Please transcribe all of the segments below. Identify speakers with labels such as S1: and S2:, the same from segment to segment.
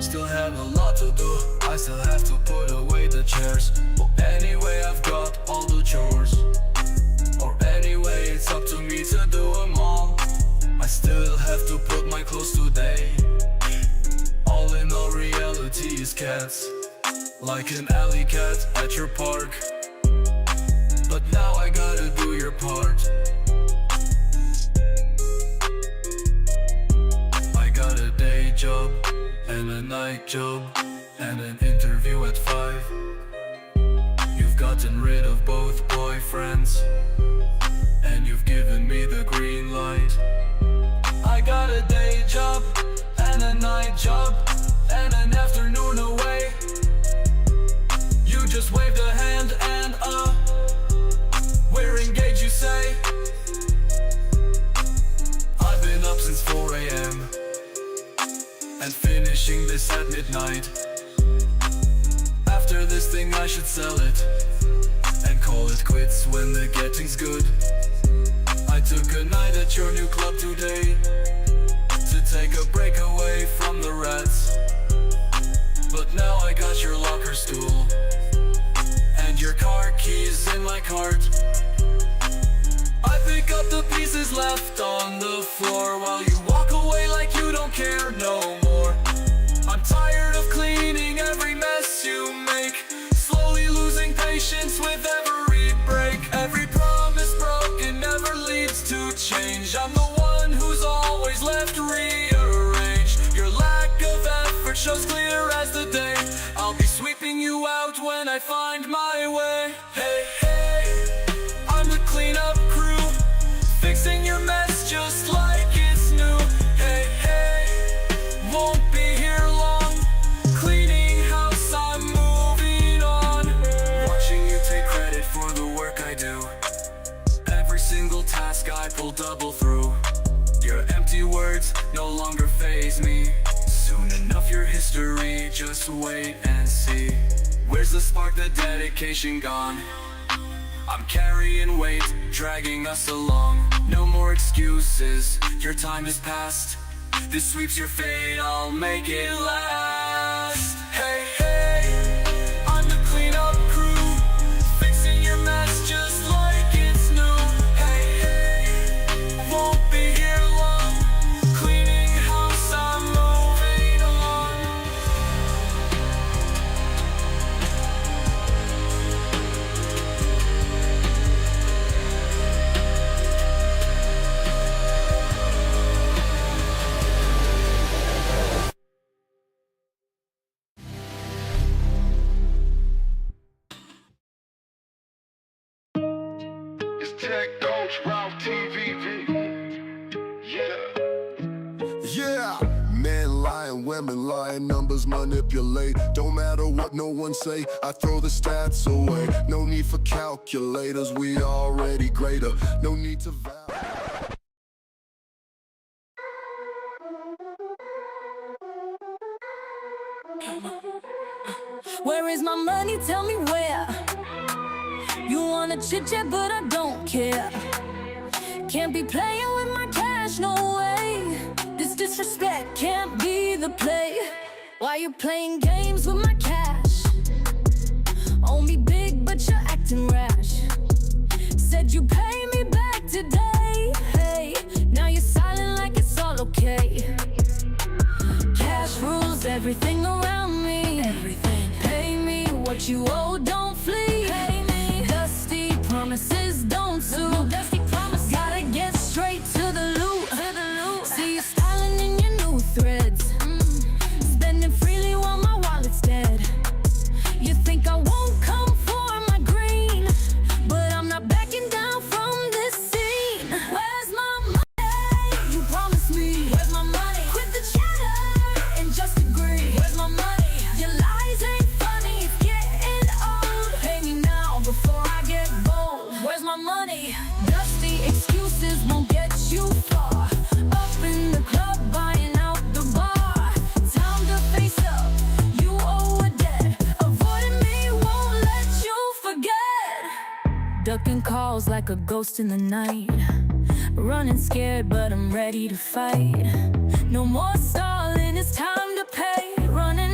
S1: Still have a lot to do, I still have to put away the chairs. But anyway, I've got all the chores. Or anyway, it's up to me to do them all. I still have to put my clothes today. All in all, reality is cats, like an alley cat at your park. But now I gotta do your part. I got a day job and a night job and an interview at 5. You've gotten rid of both boyfriends and you've given me the green light. I got a day job and a night job and an afternoon away. You just waved a hand and we're engaged, you say. I've been up since 4 AM and finishing this at midnight. After this thing I should sell it and call it quits when the getting's good. I took a night at your new club today to take a break away from the rats. But now I got your locker stool and your car keys in my cart. I pick up the pieces left on the floor while you walk away like you don't care no more. I'm tired of cleaning every mess you make, slowly losing patience with every break. Every promise broken never leads to change. I'm the one who's always left rearranged. Your lack of effort shows clear as the day. I'll be sweeping you out when I find my way. Hey, hey, I'm the cleanup crew, fixing your mess just like it's new. Hey, hey, won't be here long, cleaning house, I'm moving on. Watching you take credit for the work I do, every single task I pull double through. Your empty words no longer faze me. Soon enough your history, just wait and see. Where's the spark, the dedication gone? I'm carrying weight, dragging us along. No more excuses, your time is past. This sweeps your fate, I'll make it last. Hey, hey, I'm the cleanup crew, fixing your mess just like it's new. Hey, hey, won't be here long, cleaning house, I'm moving on.
S2: Tech Coach Ralph TVV.
S3: Yeah, men lying, women lying, numbers manipulate. Don't matter what no one say, I throw the stats away. No need for calculators, we already greater. No need to
S4: Where is my money? Tell me where. You wanna chit-chat, but I don't care. Can't be playing with my cash, no way. This disrespect can't be the play. Why you playing games with my cash? Owe me big, but you're acting rash. Said you pay me back today. Hey, now you're silent like it's all okay. Cash rules everything around me. Everything. Pay me what you owe, don't flee. Pay me. Dusty promises don't sue. No dusty promises. Gotta get straight to the loot. See you styling in your new threads. Spending freely while my wallet's dead. You think I won't come for my green, but I'm not backing down from this scene. Where's my money? You promised me. Where's my money? Quit the chatter and just agree. Where's my money? Your lies ain't funny, it's getting old. Pay me now before I get bold. Where's my money? Dusty excuses won't get you far. Up in the club, buying out the bar. Time to face up, you owe a debt. Avoiding me won't let you forget. Ducking calls like a ghost in the night. Running scared, but I'm ready to fight. No more stalling, it's time to pay. Running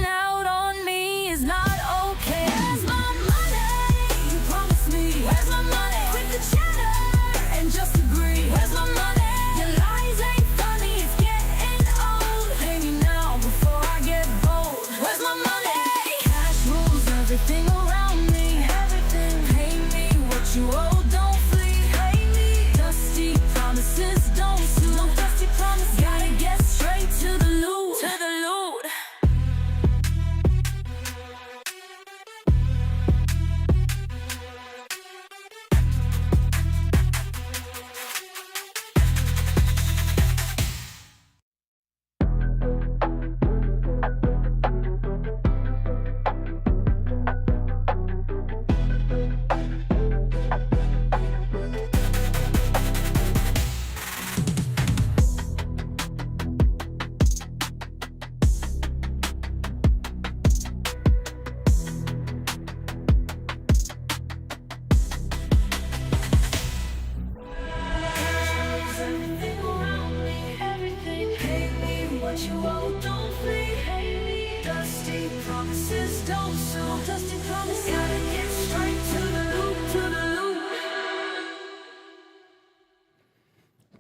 S4: empty promises don't suit. Just in promises, gotta get straight to the loop, to the loop.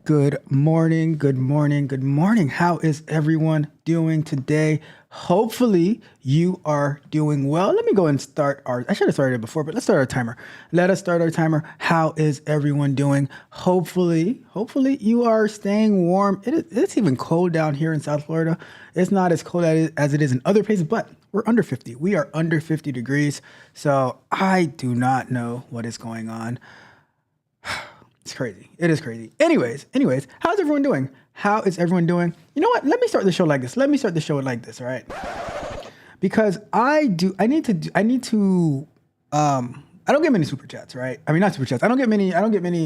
S5: Good morning, good morning, good morning. How is everyone doing today? Hopefully you are doing well. Let me go and start I should have started it before, but let's start our timer. Let us start our timer. How is everyone doing? Hopefully you are staying warm. It's even cold down here in South Florida. It's not as cold as it is in other places, but we're under 50. We are under 50 degrees. So I do not know what is going on. It's crazy. It is crazy. Anyways, how's everyone doing? How is everyone doing? You know what? Let me start the show like this. All right? Because I don't get many super chats, right? I mean, not super chats. I don't get many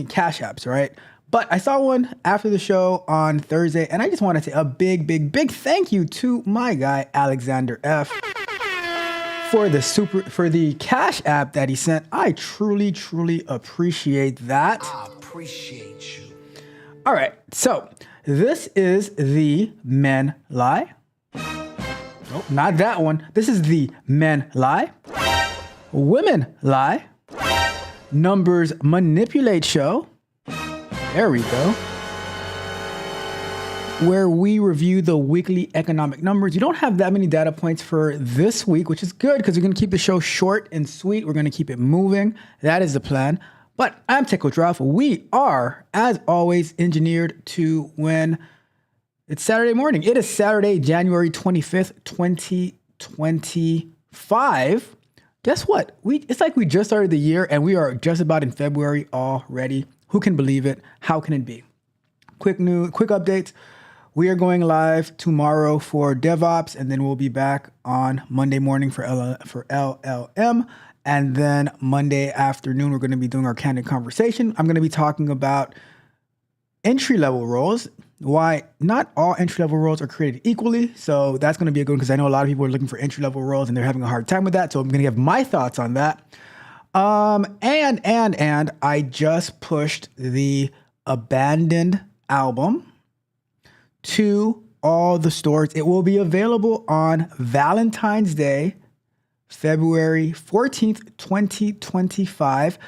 S5: cash apps, right? But I saw one after the show on Thursday, and I just want to say a big thank you to my guy, Alexander F. for the cash app that he sent. I truly appreciate that.
S6: I appreciate you.
S5: All right, so this is the Men Lie. Nope, not that one. This is the Men Lie, Women Lie, Numbers Manipulate show. There we go. Where we review the weekly economic numbers. You don't have that many data points for this week, which is good because we're going to keep the show short and sweet. We're going to keep it moving. That is the plan. But I'm Tech Coach Ralph. We are, as always, engineered to win. It's Saturday morning. It is Saturday, January 25th, 2025. Guess what? It's like we just started the year and we are just about in February already. Who can believe it? How can it be? Quick updates. We are going live tomorrow for DevOps, and then we'll be back on Monday morning for LLM. And then Monday afternoon, we're going to be doing our candid conversation. I'm going to be talking about entry-level roles, why not all entry-level roles are created equally. So that's going to be a good one because I know a lot of people are looking for entry-level roles and they're having a hard time with that. So I'm going to give my thoughts on that. And I just pushed the Abandoned album to all the stores. It will be available on Valentine's Day, February 14th, 2025.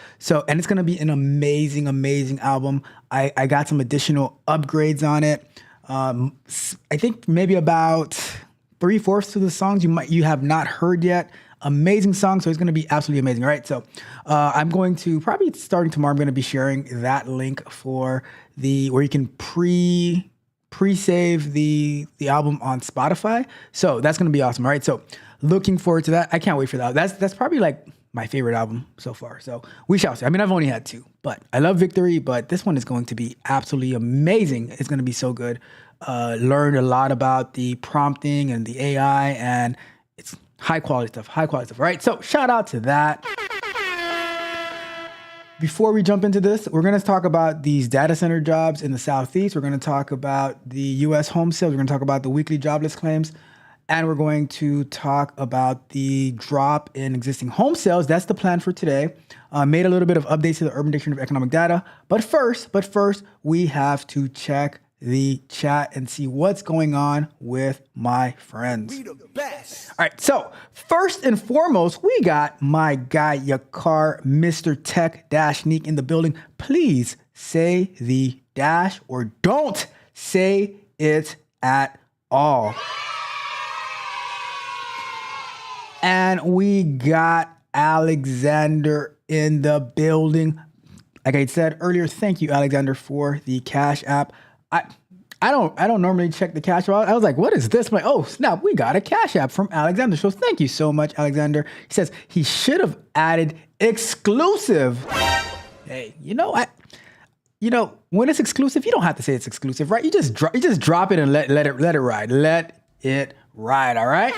S5: And it's going to be an amazing album. I got some additional upgrades on it. I think maybe about 3/4 of the songs you have not heard yet. Amazing song. So it's going to be absolutely amazing. All right. So I'm going to probably starting tomorrow, I'm going to be sharing that link for where you can pre-save the album on Spotify. So that's going to be awesome. All right. So looking forward to that. I can't wait for that. That's probably like my favorite album so far. So we shall see. I mean, I've only had 2, but I love Victory, but this one is going to be absolutely amazing. It's going to be so good. Learned a lot about the prompting and the AI, and it's high quality stuff. All right. So shout out to that. Before we jump into this, we're going to talk about these data center jobs in the Southeast. We're going to talk about the U.S. home sales. We're going to talk about the weekly jobless claims. And we're going to talk about the drop in existing home sales. That's the plan for today. Made a little bit of updates to the Urban Dictionary of Economic Data. But first, we have to check the chat and see what's going on with my friends.
S6: We the best.
S5: All right, so first and foremost, we got my guy Yakar, Mr. Tech-Neek in the building. Please say the dash or don't say it at all. And we got Alexander in the building. Like I said earlier, thank you, Alexander, for the Cash App. I don't normally check the Cash App. I was like, what is this? I'm like, oh snap, we got a Cash App from Alexander. So thank you so much, Alexander. He says he should have added exclusive. Hey, when it's exclusive, you don't have to say it's exclusive, right? You just drop it and let it ride. Let it ride, all right?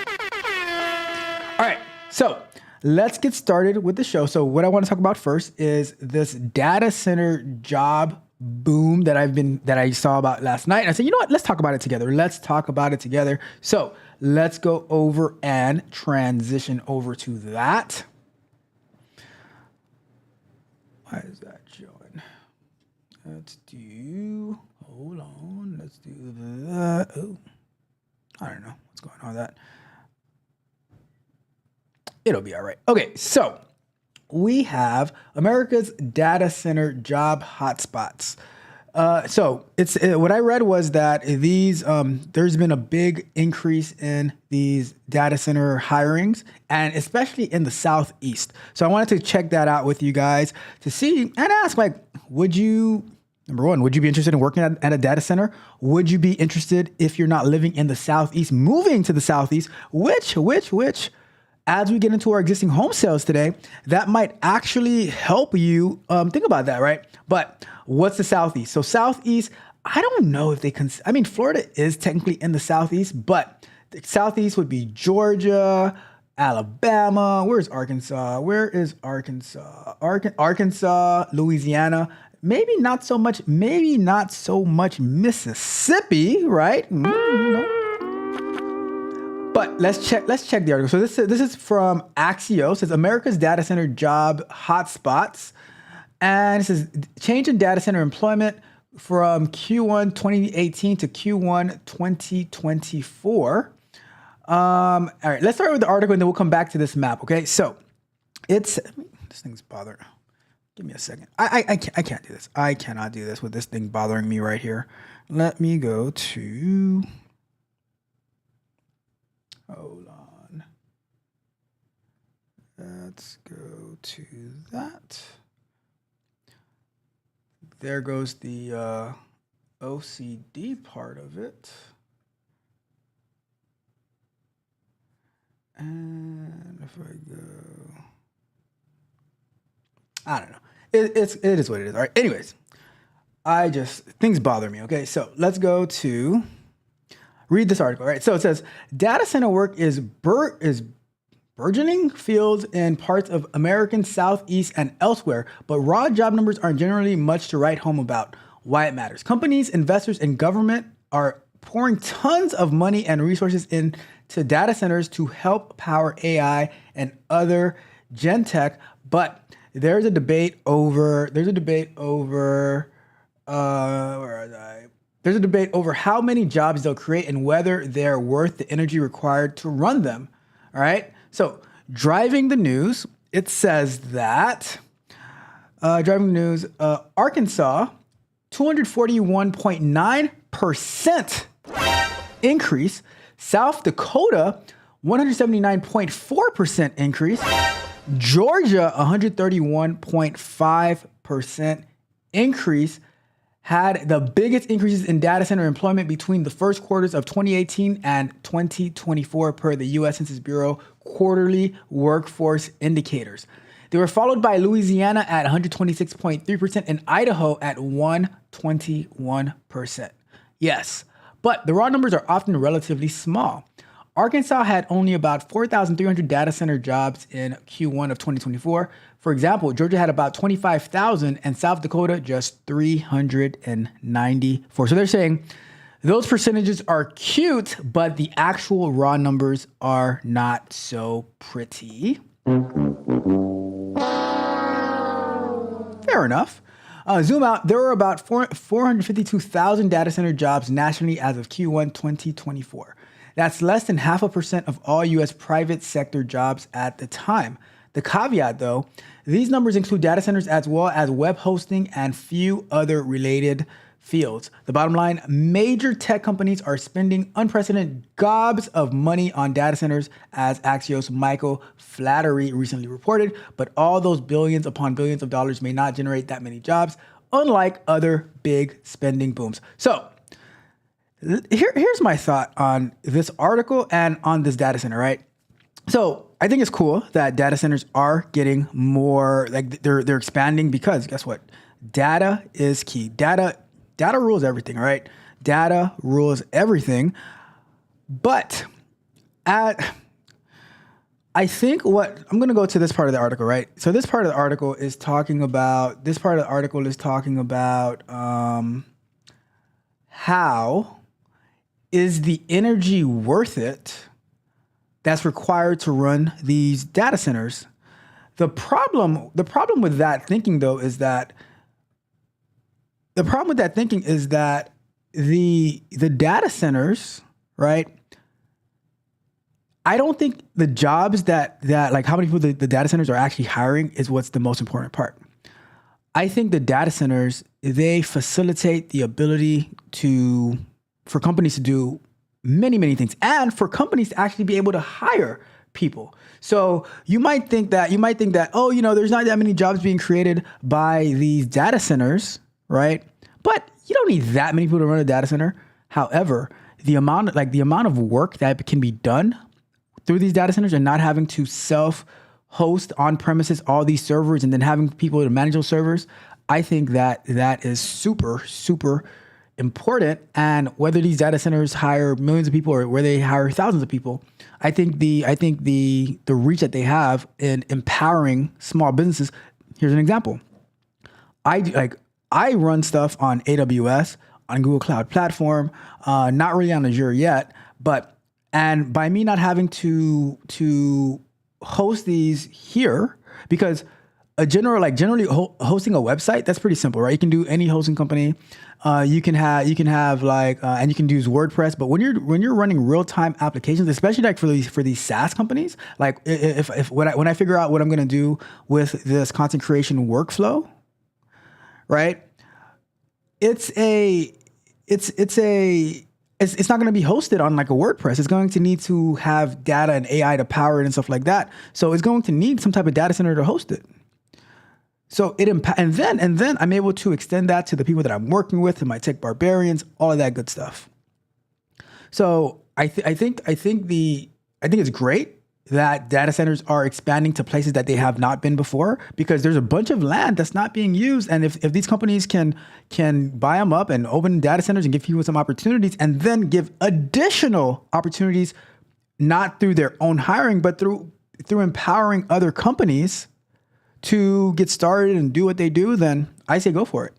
S5: All right, so let's get started with the show. So what I want to talk about first is this data center job boom that I saw about last night. And I said, you know what? Let's talk about it together. So let's go over and transition over to that. Why is that showing? Let's do that. Oh, I don't know what's going on with that. It'll be all right. Okay, so we have America's data center job hotspots. So it's what I read was that these there's been a big increase in these data center hirings, and especially in the Southeast. So I wanted to check that out with you guys to see and ask, like, would you, number one, would you be interested in working at a data center? Would you be interested, if you're not living in the Southeast, moving to the Southeast? Which, as we get into our existing home sales today, that might actually help you think about that, right? But what's the Southeast? So Southeast, I don't know if they can, I mean, Florida is technically in the Southeast, but the Southeast would be Georgia, Alabama. Where's Arkansas? Where is Arkansas? Arkansas, Louisiana. Maybe not so much Mississippi, right? But let's check the article. So this is from Axios. It says America's data center job hotspots. And it says change in data center employment from Q1 2018 to Q1 2024. All right, let's start with the article and then we'll come back to this map, okay? So this thing's bothering. Give me a second. I can't do this. I cannot do this with this thing bothering me right here. Let me go to... Hold on. Let's go to that. There goes the OCD part of it. And if I go, I don't know. It is what it is. All right. Anyways, things bother me. Okay. So let's go to read this article. All right. So it says data center work is burgeoning fields in parts of American Southeast and elsewhere, but raw job numbers aren't generally much to write home about. Why it matters. Companies, investors, and government are pouring tons of money and resources into data centers to help power AI and other gen tech, but there's a debate over how many jobs they'll create and whether they're worth the energy required to run them. All right. So driving the news, it says that Arkansas, 241.9% increase. South Dakota, 179.4% increase. Georgia, 131.5% increase, had the biggest increases in data center employment between the first quarters of 2018 and 2024 per the U.S. Census Bureau quarterly workforce indicators. They were followed by Louisiana at 126.3% and Idaho at 121%. Yes, but the raw numbers are often relatively small. Arkansas had only about 4,300 data center jobs in Q1 of 2024. For example, Georgia had about 25,000 and South Dakota just 394. So they're saying those percentages are cute, but the actual raw numbers are not so pretty. Fair enough. Zoom out, there were about 452,000 data center jobs nationally as of Q1 2024. That's less than 0.5% of all U.S. private sector jobs at the time. The caveat, though, these numbers include data centers as well as web hosting and few other related fields. The bottom line, major tech companies are spending unprecedented gobs of money on data centers, as Axios' Michael Flattery recently reported, but all those billions upon billions of dollars may not generate that many jobs, unlike other big spending booms. So, here's my thought on this article and on this data center, right? So I think it's cool that data centers are getting more, like they're expanding, because guess what? Data is key. Data rules everything, right? Data rules everything. But I think I'm going to go to this part of the article, right? So this part of the article is talking about, how is the energy worth it that's required to run these data centers? The problem with that thinking, though, is that the data centers, right, I don't think the jobs that like how many people the data centers are actually hiring is what's the most important part. I think the data centers, they facilitate the ability for companies to do many, many things, and for companies to actually be able to hire people. So you might think that, oh, there's not that many jobs being created by these data centers, right? But you don't need that many people to run a data center. However, the amount of work that can be done through these data centers and not having to self-host on premises all these servers and then having people to manage those servers, I think that is super, super important. And whether these data centers hire millions of people or where they hire thousands of people, I think the reach that they have in empowering small businesses. Here's an example. I run stuff on AWS, on Google Cloud Platform, not really on Azure yet, and by me not having to host these here, because generally hosting a website, that's pretty simple, right? You can do any hosting company. You can have and you can use WordPress. But when you're running real time applications, especially like for these SaaS companies, like when I figure out what I'm going to do with this content creation workflow, right? It's not going to be hosted on like a WordPress. It's going to need to have data and AI to power it and stuff like that. So it's going to need some type of data center to host it. So and then I'm able to extend that to the people that I'm working with, and my tech barbarians, all of that good stuff. So I think it's great that data centers are expanding to places that they have not been before, because there's a bunch of land that's not being used. And if these companies can buy them up and open data centers and give people some opportunities, and then give additional opportunities, not through their own hiring, but through empowering other companies to get started and do what they do, then I say go for it.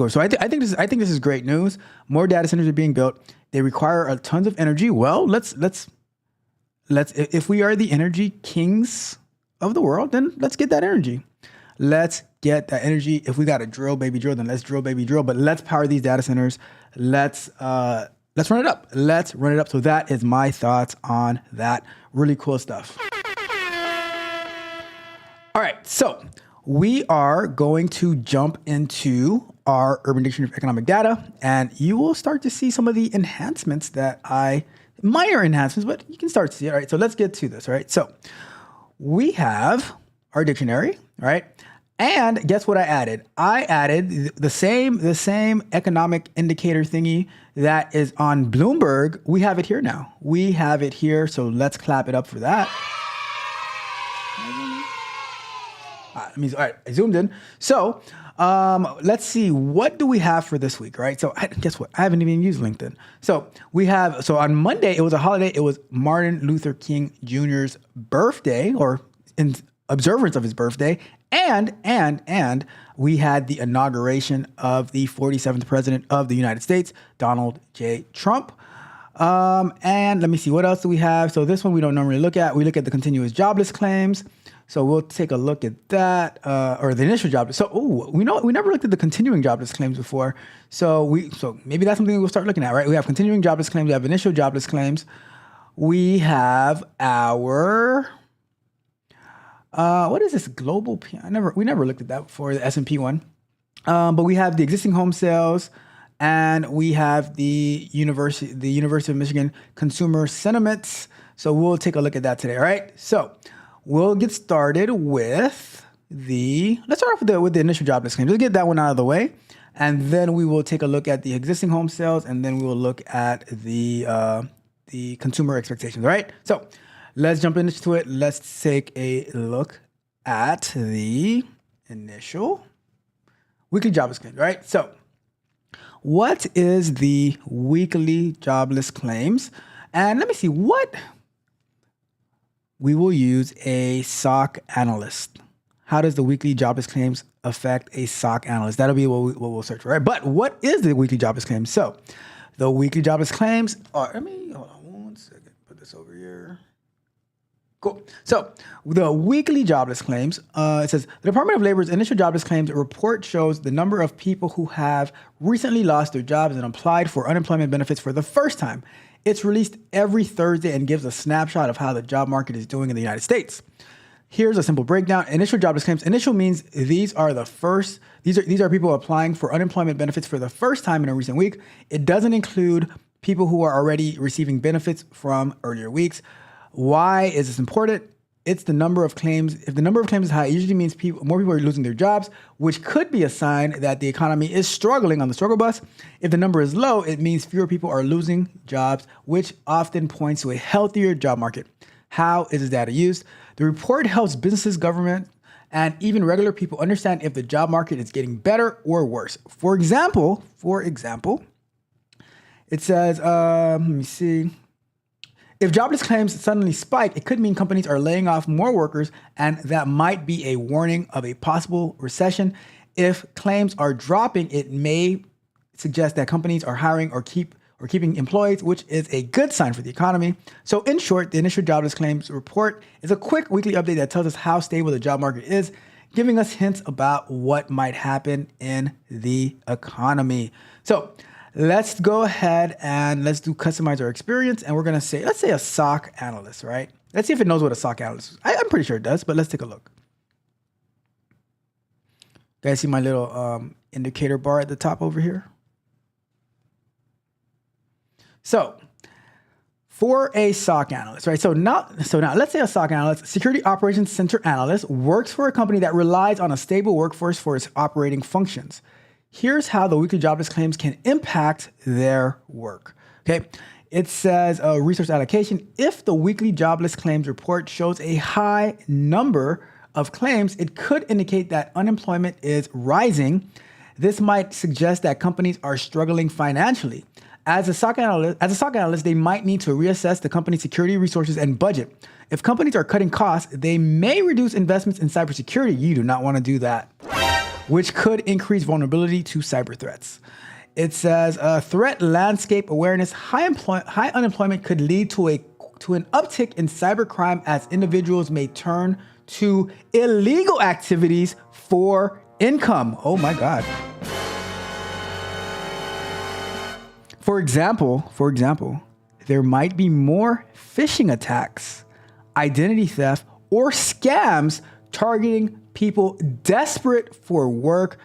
S5: So I think this is great news. More data centers are being built. They require tons of energy. Well, let's if we are the energy kings of the world, then let's get that energy. Let's get that energy. If we got to drill, baby drill, then let's drill, baby drill. But let's power these data centers. Let's run it up. Let's run it up. So that is my thoughts on that. Really cool stuff. All right, so we are going to jump into our Urban Dictionary of Economic Data, and you will start to see some of the enhancements minor enhancements, but you can start to see it. All right, so let's get to this. All right, so we have our dictionary, right? And guess what I added? I added the same economic indicator thingy that is on Bloomberg. We have it here now. We have it here, so let's clap it up for that. All right, I zoomed in. So let's see, what do we have for this week, right? So guess what? I haven't even used LinkedIn. So on Monday, it was a holiday. It was Martin Luther King Jr.'s birthday, or in observance of his birthday. And we had the inauguration of the 47th president of the United States, Donald J. Trump. And let me see, what else do we have? So this one we don't normally look at. We look at the continuous jobless claims. So we'll take a look at that, or the initial jobless. So, we never looked at the continuing jobless claims before. So maybe that's something we'll start looking at, right? We have continuing jobless claims. We have initial jobless claims. We have our, what is this global? We never looked at that before, the S&P one. But we have the existing home sales, and we have the University of Michigan consumer sentiments. So we'll take a look at that today, all right? So we'll get started with let's start off with the initial jobless claims. Let's get that one out of the way. And then we will take a look at the existing home sales, and then we will look at the consumer expectations, all right? So let's jump into it. Let's take a look at the initial weekly jobless claims, all right? So what is the weekly jobless claims? And let me see we will use a SOC analyst. How does the weekly jobless claims affect a SOC analyst? That'll be what we'll search for, right? But what is the weekly jobless claims? So the weekly jobless claims are, hold on one second, put this over here. Cool. So the weekly jobless claims, it says the Department of Labor's initial jobless claims report shows the number of people who have recently lost their jobs and applied for unemployment benefits for the first time. It's released every Thursday and gives a snapshot of how the job market is doing in the United States. Here's a simple breakdown. Initial jobless claims. Initial means these are people applying for unemployment benefits for the first time in a recent week. It doesn't include people who are already receiving benefits from earlier weeks. Why is this important? It's the number of claims. If the number of claims is high, it usually means more people are losing their jobs, which could be a sign that the economy is struggling on the struggle bus. If the number is low, it means fewer people are losing jobs, which often points to a healthier job market. How is this data used? The report helps businesses, government, and even regular people understand if the job market is getting better or worse. For example, it says, let me see. If jobless claims suddenly spike, it could mean companies are laying off more workers, and that might be a warning of a possible recession. If claims are dropping, it may suggest that companies are hiring or keeping employees, which is a good sign for the economy. So in short, the initial jobless claims report is a quick weekly update that tells us how stable the job market is, giving us hints about what might happen in the economy. So let's go ahead and let's do customize our experience. And we're going to say, let's say a SOC analyst, right? Let's see if it knows what a SOC analyst is. I'm pretty sure it does, but let's take a look. Guys, see my little indicator bar at the top over here? So for a SOC analyst, right? So now let's say a SOC analyst, security operations center analyst, works for a company that relies on a stable workforce for its operating functions. Here's how the weekly jobless claims can impact their work. Okay. It says resource allocation. If the weekly jobless claims report shows a high number of claims, it could indicate that unemployment is rising. This might suggest that companies are struggling financially. As a SOC analyst, they might need to reassess the company's security resources and budget. If companies are cutting costs, they may reduce investments in cybersecurity. You do not want to do that, which could increase vulnerability to cyber threats. It says threat landscape awareness. High unemployment could lead to an uptick in cybercrime as individuals may turn to illegal activities for income. Oh my God. For example, there might be more phishing attacks, identity theft, or scams targeting people desperate for work.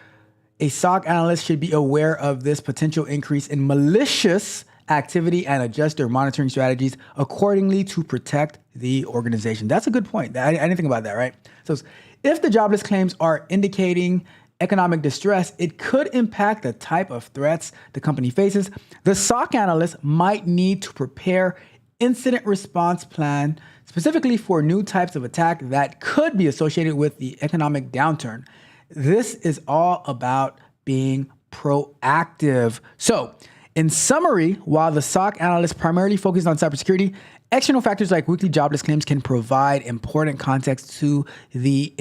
S5: A SOC analyst should be aware of this potential increase in malicious activity and adjust their monitoring strategies accordingly to protect the organization. That's a good point. I didn't think about that, right? So if the jobless claims are indicating economic distress, it could impact the type of threats the company faces. The SOC analyst might need to prepare incident response plan specifically for new types of attack that could be associated with the economic downturn. This is all about being proactive. So, in summary, while the SOC analyst primarily focused on cybersecurity, external factors like weekly jobless claims can provide important context to the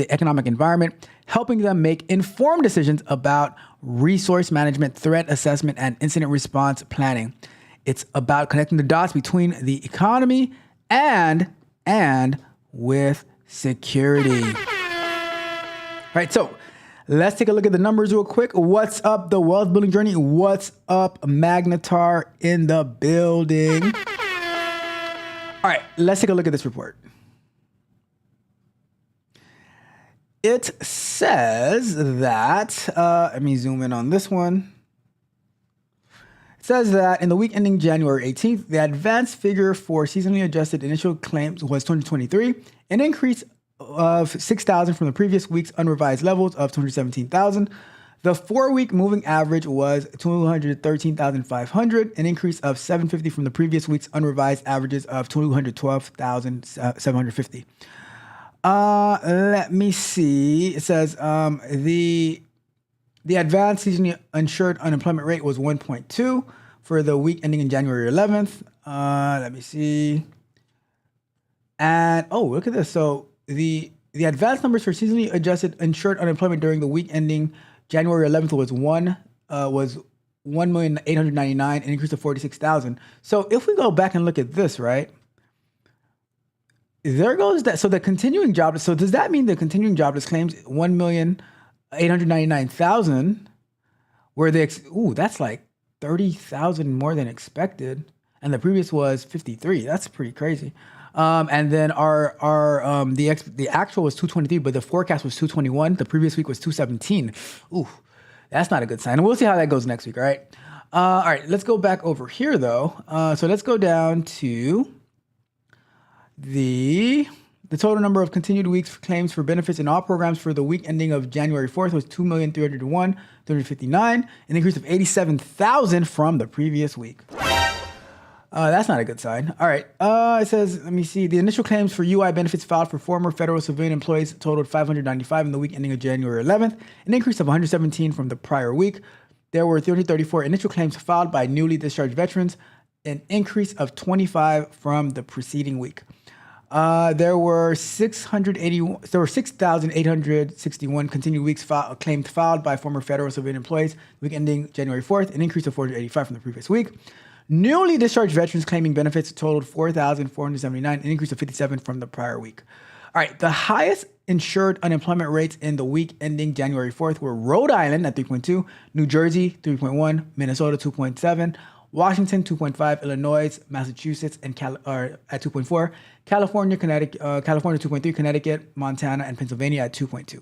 S5: economic environment, helping them make informed decisions about resource management, threat assessment, and incident response planning. It's about connecting the dots between the economy and with security. All right, so let's take a look at the numbers real quick. What's up, the wealth building journey? What's up, Magnetar in the building? All right, let's take a look at this report. It says that, let me zoom in on this one. It says that in the week ending January 18th, the advanced figure for seasonally adjusted initial claims was 223, an increase of 6,000 from the previous week's unrevised levels of 217,000. The 4-week moving average was 213,500, an increase of 750 from the previous week's unrevised averages of 212,750. Let me see. It says the advanced seasonally insured unemployment rate was 1.2 for the week ending in January 11th. Let me see. And oh, look at this. So the advanced numbers for seasonally adjusted insured unemployment during the week ending January 11th was 1,899,000, an increase of 46,000. So if we go back and look at this, right? There goes that. So the continuing jobless. So does that mean the continuing jobless claims 1,899,000, where they? Ooh, that's like 30,000 more than expected. and the previous was 53. That's pretty crazy. And then the actual was 223, but the forecast was 221. The previous week was 217. Ooh, that's not a good sign. And we'll see how that goes next week. All right. All right. Let's go back over here though. So let's go down to the total number of continued weeks for claims for benefits in all programs for the week ending of January 4th was 2,301,359, an increase of 87,000 from the previous week. That's not a good sign. All right. It says, let me see. The initial claims for UI benefits filed for former federal civilian employees totaled 595 in the week ending of January 11th, an increase of 117 from the prior week. There were 334 initial claims filed by newly discharged veterans, an increase of 25 from the preceding week. There were 6,861 continued weeks claims filed by former federal civilian employees, week ending January 4th, an increase of 485 from the previous week. Newly discharged veterans claiming benefits totaled 4,479, an increase of 57 from the prior week. All right, the highest insured unemployment rates in the week ending January 4th were Rhode Island at 3.2, New Jersey 3.1, Minnesota 2.7, Washington 2.5, Illinois, Massachusetts, and at 2.4, California 2.3, Connecticut, Montana, and Pennsylvania at 2.2.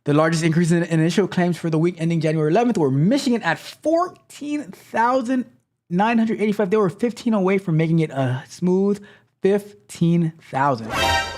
S5: The largest increase in initial claims for the week ending January 11th were Michigan at 14,985. They were 15 away from making it a smooth 15,000.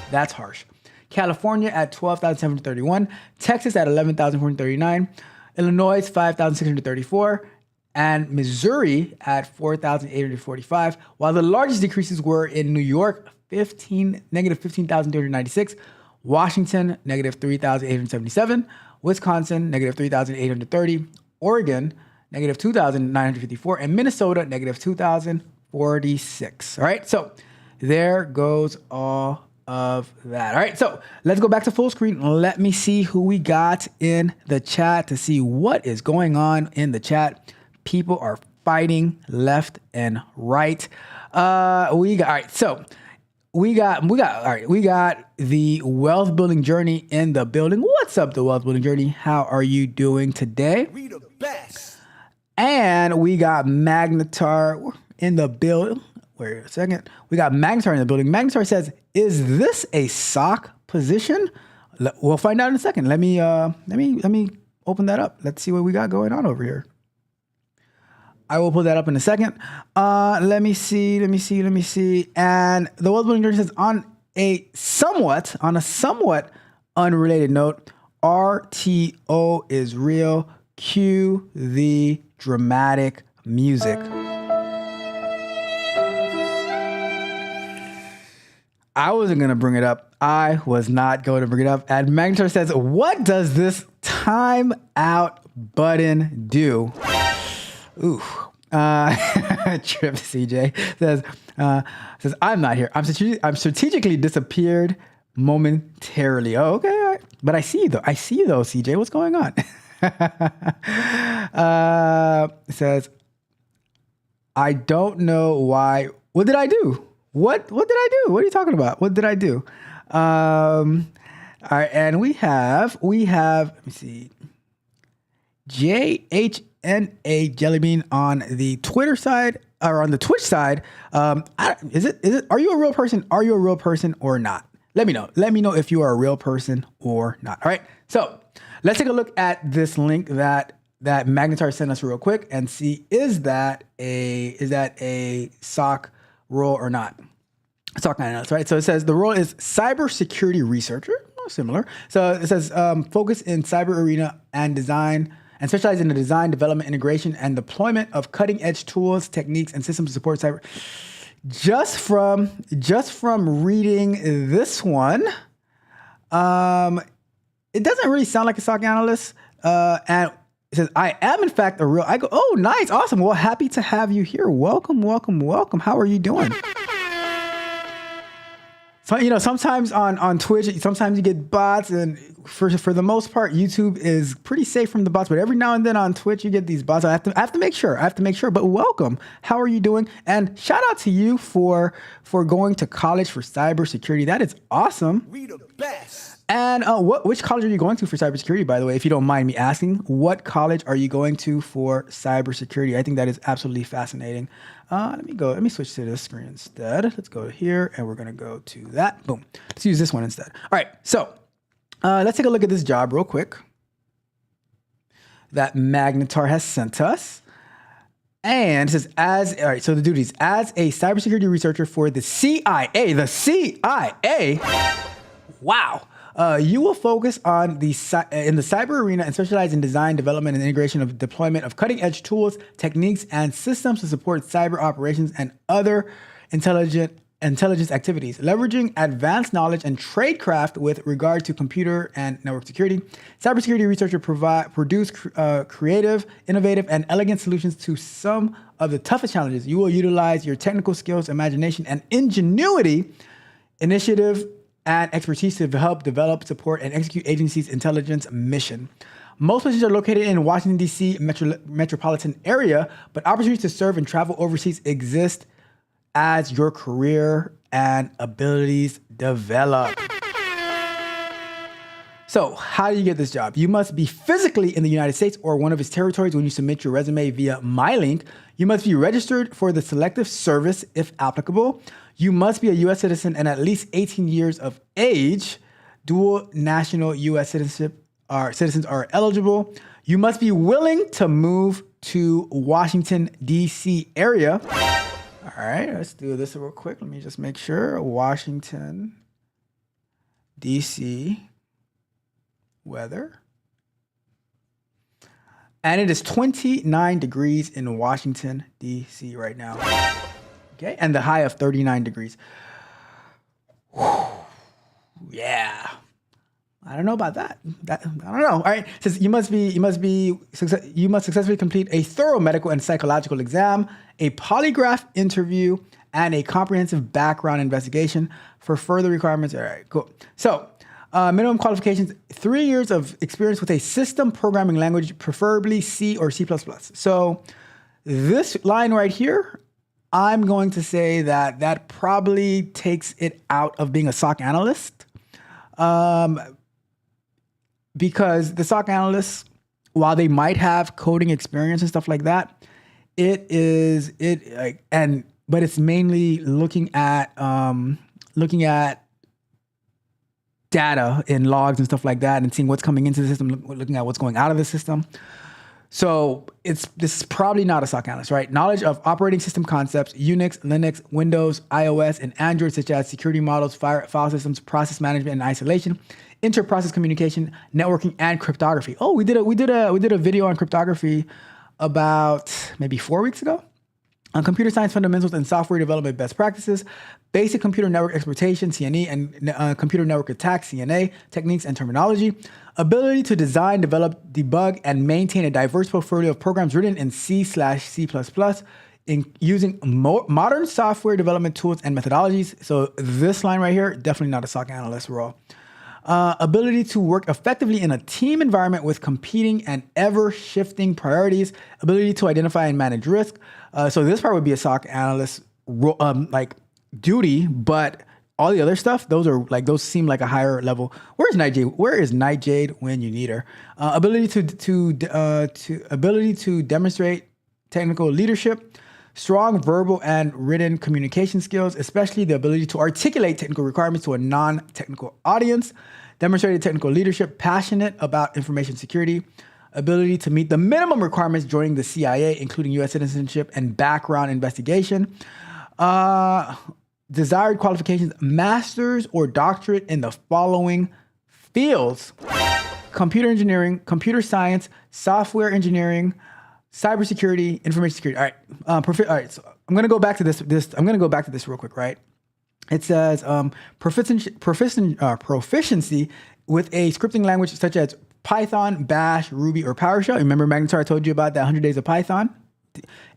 S5: That's harsh. California at 12,731, Texas at 11,439, Illinois 5,634, and Missouri at 4,845, while the largest decreases were in New York, negative 15,296, Washington, negative 3,877, Wisconsin, negative 3,830, Oregon, negative 2,954, and Minnesota, negative 2,046. All right, so there goes all of that. All right, so let's go back to full screen. Let me see who we got in the chat to see what is going on in the chat. People are fighting left and right. We got the wealth building journey in the building. What's up, the wealth building journey? How are you doing today?
S6: We the best.
S5: And we got Magnetar in the building. Wait a second. We got Magnetar in the building. Magnetar says, "Is this a sock position?" We'll find out in a second. Let me open that up. Let's see what we got going on over here. I will pull that up in a second. Let me see. And the wealth building journey says, on a somewhat unrelated note, RTO is real. Cue the dramatic music. I wasn't going to bring it up. I was not going to bring it up. And Magnetar says, "What does this time out button do?" Ooh. Trip CJ says, "I'm not here. I'm strategically disappeared momentarily." Oh, okay. All right. But I see you though, CJ. What's going on? Says, "I don't know why. What did I do? What did I do? What are you talking about? What did I do?" All right. And we have, let me see, JHNA Jellybean on the Twitter side or on the Twitch side. Are you a real person? Are you a real person or not? Let me know. Let me know if you are a real person or not. All right. So let's take a look at this link that Magnetar sent us real quick and see, is that a SOC role or not? SOC 9, right? So it says the role is cybersecurity researcher. Similar. So it says focus in cyber arena and design, and specialize in the design, development, integration, and deployment of cutting-edge tools, techniques, and systems to support cyber. Just from reading this one, it doesn't really sound like a SOC analyst. And it says, "I am in fact a real." I go, "Oh, nice, awesome. Well, happy to have you here. Welcome. How are you doing?" So, sometimes on Twitch, sometimes you get bots, and for the most part, YouTube is pretty safe from the bots. But every now and then on Twitch, you get these bots. I have to make sure. But welcome. How are you doing? And shout out to you for going to college for cybersecurity. That is awesome.
S6: We the best.
S5: And which college are you going to for cybersecurity, by the way, if you don't mind me asking? What college are you going to for cybersecurity? I think that is absolutely fascinating. Let me switch to this screen instead. Let's go here and we're going to go to that. Boom. Let's use this one instead. All right. So let's take a look at this job real quick that Magnetar has sent us. And it says, all right, so the duties, as a cybersecurity researcher for the CIA, wow. You will focus on in the cyber arena and specialize in design, development, and integration of deployment of cutting-edge tools, techniques, and systems to support cyber operations and other intelligence activities, leveraging advanced knowledge and tradecraft with regard to computer and network security. Cybersecurity researchers produce creative, innovative, and elegant solutions to some of the toughest challenges. You will utilize your technical skills, imagination, and ingenuity, initiative, and expertise to help develop, support, and execute agency's intelligence mission. Most positions are located in Washington, D.C. metropolitan area, but opportunities to serve and travel overseas exist as your career and abilities develop. So how do you get this job? You must be physically in the United States or one of its territories when you submit your resume via MyLink. You must be registered for the Selective Service if applicable. You must be a U.S. citizen and at least 18 years of age. Dual national U.S. citizens are eligible. You must be willing to move to Washington, D.C. area. All right, let's do this real quick. Let me just make sure. Washington, D.C. weather. And it is 29 degrees in Washington, D.C. right now. Okay, and the high of 39 degrees. Whew. Yeah. I don't know about that. I don't know. All right. It says you must successfully complete a thorough medical and psychological exam, a polygraph interview, and a comprehensive background investigation. For further requirements, all right, cool. So, minimum qualifications: 3 years of experience with a system programming language, preferably C or C++. So, this line right here, I'm going to say that probably takes it out of being a SOC analyst. Because the SOC analysts, while they might have coding experience and stuff like that, but it's mainly looking at data in logs and stuff like that and seeing what's coming into the system, looking at what's going out of the system. So this is probably not a SOC analyst, right? Knowledge of operating system concepts, Unix, Linux, Windows, iOS, and Android, such as security models, file systems, process management and isolation, inter-process communication, networking, and cryptography. Oh, we did a video on cryptography about maybe 4 weeks ago. On computer science fundamentals and software development best practices, basic computer network exploitation, CNE, and computer network attack, CNA, techniques and terminology, ability to design, develop, debug, and maintain a diverse portfolio of programs written in C/C++, in using modern software development tools and methodologies. So this line right here, definitely not a SOC analyst role. Ability to work effectively in a team environment with competing and ever-shifting priorities, ability to identify and manage risk. So this part would be a SOC analyst duty, but all the other stuff, those seem like a higher level. Where is Nightjade when you need her? Ability to demonstrate technical leadership, strong verbal and written communication skills, especially the ability to articulate technical requirements to a non-technical audience, demonstrated technical leadership, passionate about information security, ability to meet the minimum requirements joining the CIA, including U.S. citizenship and background investigation, desired qualifications, master's or doctorate in the following fields: computer engineering, computer science, software engineering, cybersecurity, information security. All right. So I'm going to go back to this. I'm going to go back to this real quick, right? It says proficiency with a scripting language such as Python, Bash, Ruby, or PowerShell. Remember Magnetar, I told you about that 100 days of Python?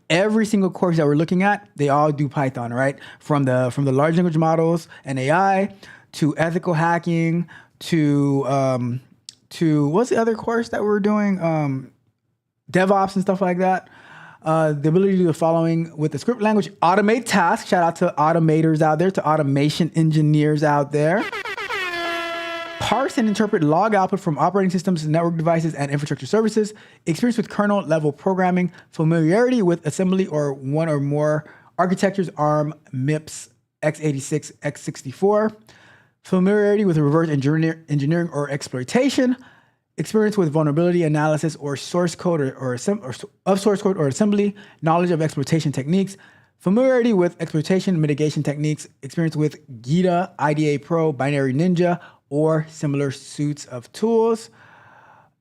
S5: Every single course that we're looking at, they all do Python, right? From the large language models and AI to ethical hacking to what's the other course that we're doing? DevOps and stuff like that. The ability to do the following with the script language: automate tasks. Shout out to automators out there, to automation engineers out there. parse and interpret log output from operating systems, network devices, and infrastructure services, experience with kernel level programming, familiarity with assembly or one or more architectures, ARM, MIPS, x86, x64, familiarity with reverse engineering or exploitation, experience with vulnerability analysis or source code or source code or assembly, knowledge of exploitation techniques, familiarity with exploitation mitigation techniques, experience with Gita, IDA Pro, Binary Ninja, or similar suites of tools.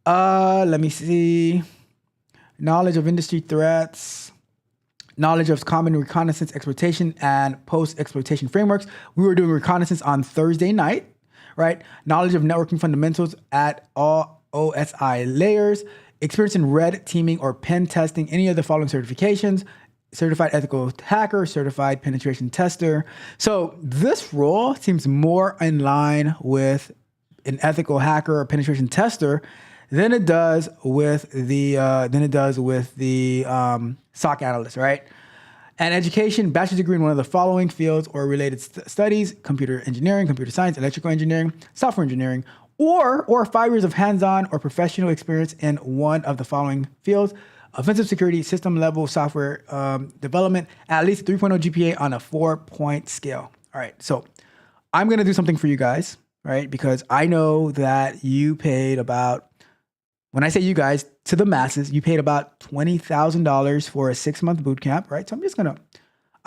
S5: Let me see. Knowledge of industry threats, knowledge of common reconnaissance exploitation and post-exploitation frameworks. We were doing reconnaissance on Thursday night, right? Knowledge of networking fundamentals at all OSI layers, experience in red teaming or pen testing, any of the following certifications, certified ethical hacker, certified penetration tester. So this role seems more in line with an ethical hacker or penetration tester than it does with the SOC analyst, right? And education, bachelor's degree in one of the following fields or related studies: computer engineering, computer science, electrical engineering, software engineering, or 5 years of hands-on or professional experience in one of the following fields: offensive security, system level software development, at least a 3.0 GPA on a 4-point scale. All right, so I'm gonna do something for you guys, right? Because I know that you paid about, when I say you guys, to the masses, you paid about $20,000 for a 6-month boot camp, right? So I'm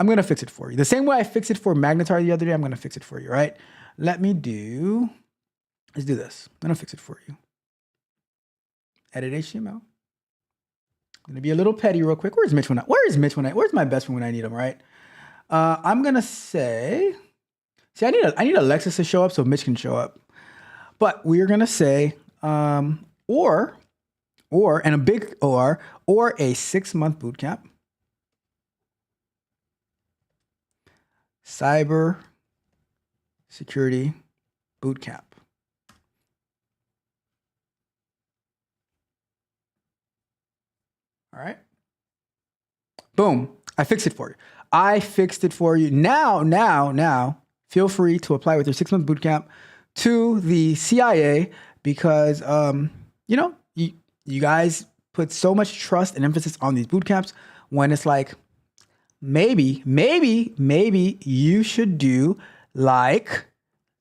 S5: gonna fix it for you. The same way I fixed it for Magnetar the other day, I'm gonna fix it for you, right? Let's do this. I'm gonna fix it for you. Edit HTML. I'm gonna be a little petty real quick. Where's Mitch where's my best friend when I need him, right? I'm gonna say, I need Alexis to show up so Mitch can show up. But we're gonna say, or and a big or a 6-month boot camp. Cyber security boot camp. All right. Boom. I fixed it for you. Now, feel free to apply with your 6-month boot camp to the CIA because, you guys put so much trust and emphasis on these boot camps when it's like, maybe you should do like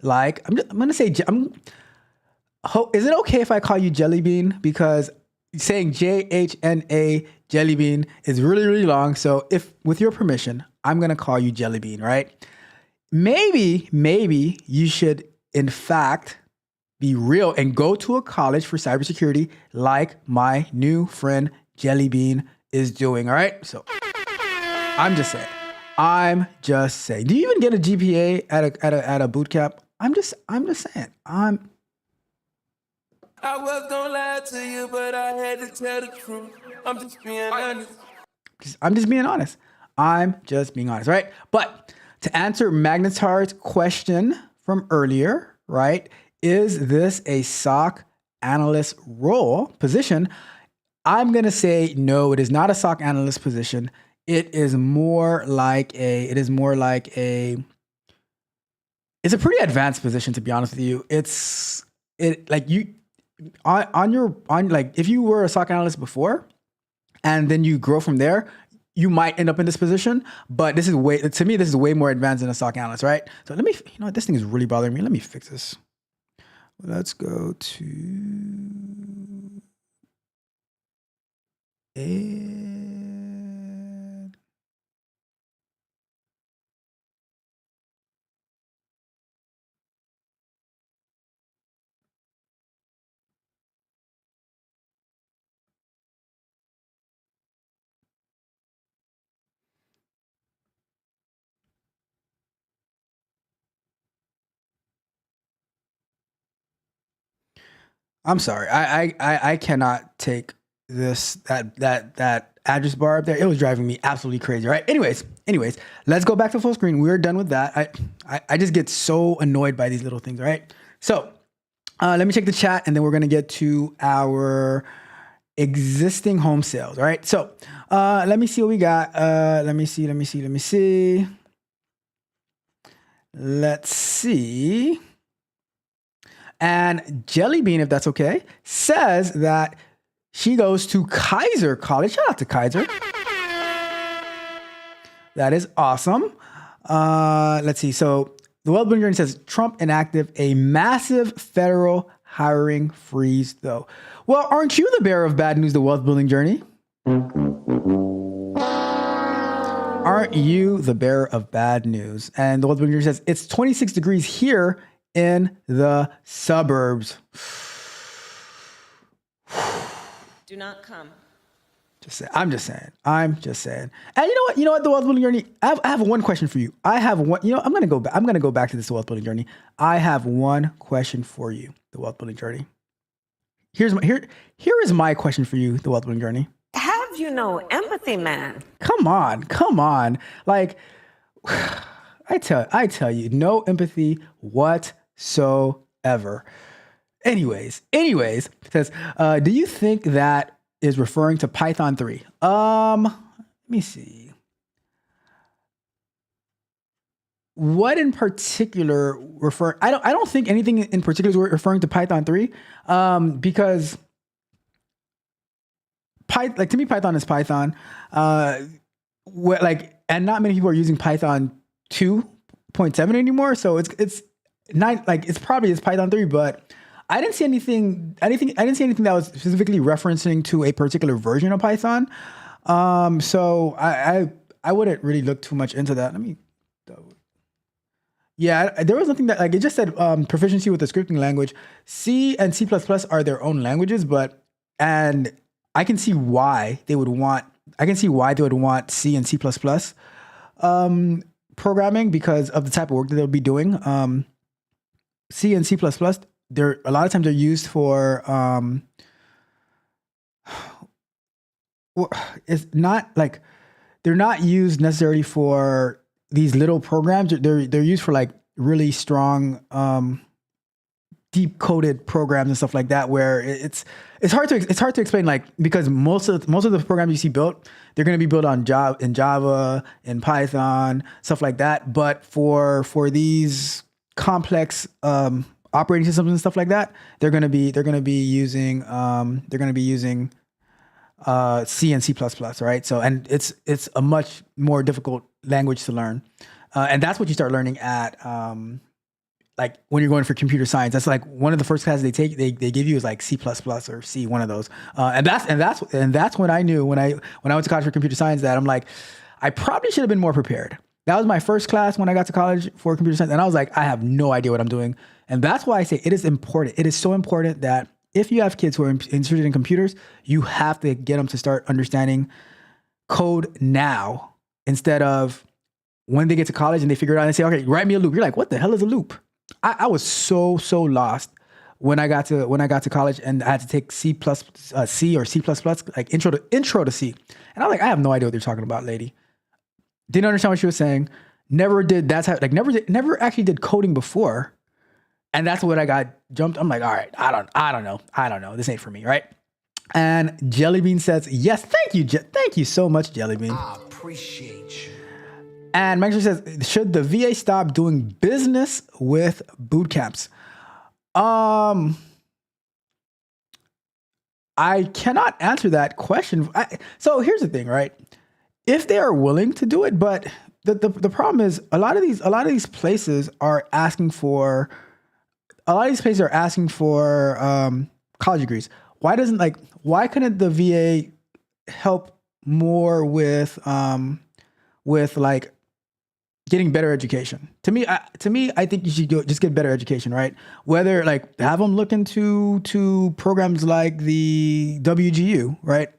S5: I'm going to say, is it okay if I call you Jelly Bean? Because saying JHNA Jelly Bean is really, really long. So if, with your permission, I'm going to call you Jelly Bean, right? Maybe you should, in fact, be real and go to a college for cybersecurity like my new friend Jelly Bean is doing, all right? So I'm just saying. Do you even get a GPA at a boot camp? I'm just saying. I
S6: was gonna lie to you, but I had to tell the truth. I'm just being honest.
S5: I'm just being honest, right? But to answer Magnetar's question from earlier, right? Is this a SOC analyst position? I'm going to say no, it is not a SOC analyst position. It's a pretty advanced position, to be honest with you. If you were a SOC analyst before and then you grow from there, you might end up in this position, but this is way more advanced than a SOC analyst, right? So this thing is really bothering me. Let me fix this. Let's go to add. I'm sorry. I cannot take that address bar up there. It was driving me absolutely crazy. Right. Anyways, let's go back to full screen. We're done with that. I just get so annoyed by these little things. Right. So let me check the chat and then we're going to get to our existing home sales. All right. So let me see what we got. Let me see. Let's see. And Jelly Bean, if that's okay, says that she goes to Kaiser College. Shout out to Kaiser. That is awesome. Let's see. So the Well-Being Journey says Trump enacted a massive federal hiring freeze, though. Well, aren't you the bearer of bad news, the Wealth Building Journey? Aren't you the bearer of bad news? And the Wealth Building Journey says it's 26 degrees here in the suburbs.
S7: Do not come.
S5: I'm just saying. And you know what? The Wealth Building Journey. I have one question for you. I'm gonna go back. I'm gonna go back to this Wealth Building Journey. I have one question for you. The Wealth Building Journey. Here is my question for you. The Wealth Building Journey.
S7: Have you no empathy, man?
S5: Come on. Like I tell you, no empathy whatsoever. Anyways, it says, do you think that is referring to Python 3? Let me see. What in particular I don't think anything in particular is referring to Python 3, because to me, Python is Python. And not many people are using Python 2.7 anymore. So it's not like it's Python 3, but I didn't see anything. I didn't see anything that was specifically referencing to a particular version of Python. So I wouldn't really look too much into that. There was nothing that it just said proficiency with the scripting language. C and C++ are their own languages, and I can see why they would want. C and C++ programming because of the type of work that they'll be doing. C and C++. A lot of times they're used for it's not like they're not used necessarily for these little programs. They're used for like really strong deep coded programs and stuff like that, where it's hard to explain, like, because most of the programs you see built, they're going to be built on Java, in Python, stuff like that. But for these complex operating systems and stuff like that, they're going to be using C and C++, right? So, and it's a much more difficult language to learn, and that's what you start learning at like when you're going for computer science. That's like one of the first classes they give you is like C++ or C, one of those, and that's when I knew when I went to college for computer science that I'm like, I probably should have been more prepared. That was my first class when I got to college for computer science, and I was like, I have no idea what I'm doing. And that's why I say it is important. It is so important that if you have kids who are interested in computers, you have to get them to start understanding code now instead of when they get to college and they figure it out and they say, okay, write me a loop. You're like, what the hell is a loop? I was so lost when I got to college and I had to take C or C++, like intro to C. And I'm like, I have no idea what they're talking about, lady. Didn't understand what she was saying. Never actually did coding before. And that's what I got jumped. I'm like, all right, I don't know. This ain't for me, right? And Jellybean says, yes, thank you. Thank you so much, Jellybean.
S8: I appreciate you.
S5: And Mike says, should the VA stop doing business with boot camps? I cannot answer that question. So here's the thing, right? If they are willing to do it, but the problem is a lot of these places are asking for college degrees. Why couldn't the VA help more with like getting better education? To me, I think you should just get better education, right? Whether like have them look into programs like the WGU, right?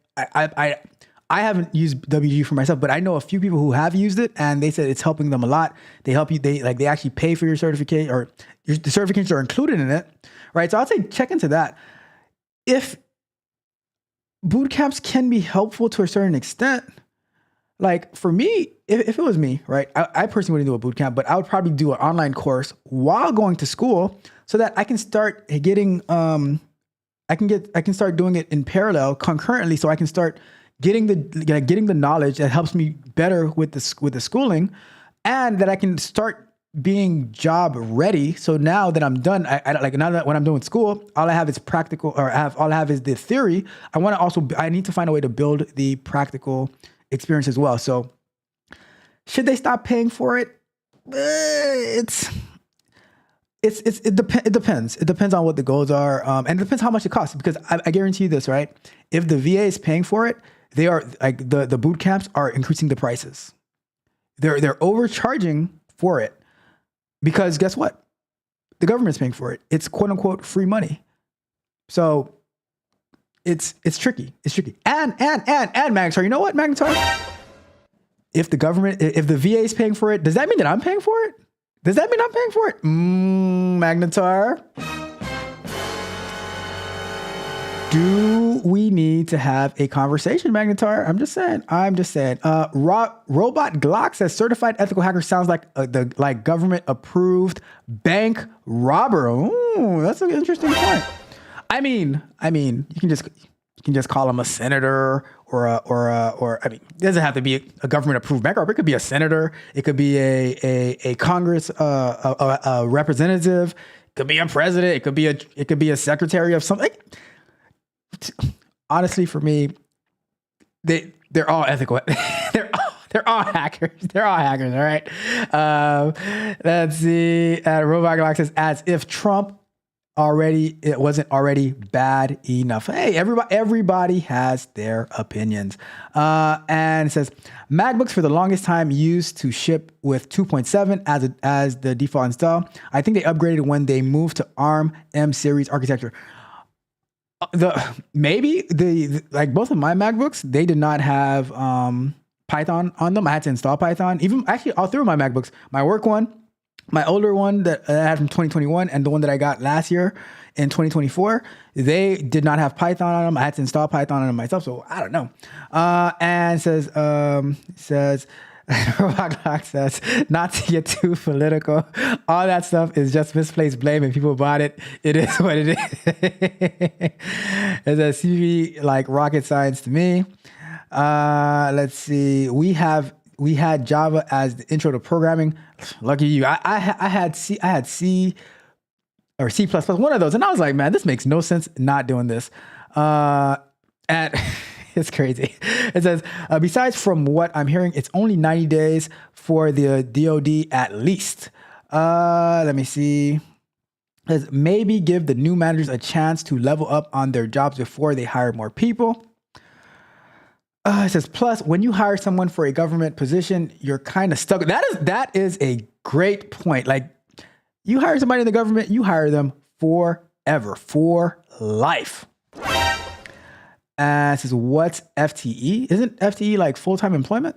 S5: I haven't used WGU for myself, but I know a few people who have used it, and they said it's helping them a lot. They help you. They actually pay for your certificate, or the certifications are included in it, right? So I'd say check into that. If boot camps can be helpful to a certain extent, like for me, if it was me, right, I personally wouldn't do a boot camp, but I would probably do an online course while going to school so that I can start getting, I can start doing it in parallel concurrently, so I can start getting the knowledge that helps me better with the schooling, and that I can start being job ready. So now that I'm done, I like now that when I'm doing school, all I have is practical, or all I have is the theory. I need to find a way to build the practical experience as well. So should they stop paying for it? It depends. It depends on what the goals are, and it depends how much it costs. Because I guarantee you this, right? If the VA is paying for it, they are like the boot camps are increasing the prices. They're overcharging for it because guess what? The government's paying for it. It's quote unquote free money. So it's tricky. It's tricky. And Magnetar, you know what, Magnetar? If the VA is paying for it, does that mean that I'm paying for it? Does that mean I'm paying for it? Magnetar. Do we need to have a conversation, Magnetar? I'm just saying. Robot Glock says certified ethical hacker sounds like the government approved bank robber. Ooh, that's an interesting point. I mean, you can just call him a senator or it doesn't have to be a government approved bank robber. It could be a senator. It could be a Congress, a representative. It could be a president. It could be a secretary of something. Honestly, for me, they're all ethical. They're all hackers. They're all hackers. All right. Let's see. Robot Glock says, as if Trump it wasn't already bad enough. Hey, everybody has their opinions. And it says MacBooks for the longest time used to ship with 2.7 as the default install. I think they upgraded when they moved to ARM M series architecture. Both of my MacBooks, they did not have Python on them. I had to install Python. Even actually all three of my MacBooks, my work one, my older one that I had from 2021, and the one that I got last year in 2024, they did not have Python on them. I had to install Python on them myself, so I don't know. And it says Robot Glock says, not to get too political, all that stuff is just misplaced blame and people bought it. It is what it is. It's a CV like rocket science to me. Let's see. We had Java as the intro to programming. Lucky you. I had C or C++, one of those. And I was like, man, this makes no sense not doing this. And it's crazy. It says, besides from what I'm hearing, it's only 90 days for the DOD at least. Let me see. It says, maybe give the new managers a chance to level up on their jobs before they hire more people. It says, plus, when you hire someone for a government position, you're kind of stuck. That is a great point. Like, you hire somebody in the government, you hire them forever, for life. It says, what's FTE? Isn't FTE like full-time employment?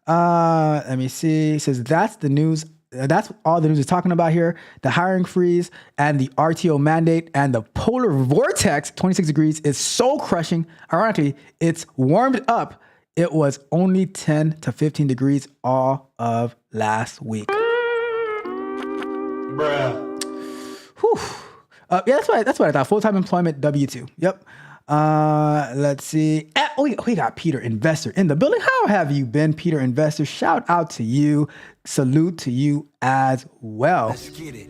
S5: Let me see. It says, that's the news. That's all the news is talking about here. The hiring freeze and the RTO mandate and the polar vortex, 26 degrees, is soul crushing. Ironically, it's warmed up. It was only 10 to 15 degrees all of last week.
S2: Bruh.
S5: Whew. Yeah, that's what I thought. Full-time employment, W-2. Yep. Let's see. We got Peter Investor in the building. How have you been, Peter Investor? Shout out to you. Salute to you as well.
S8: Let's get it.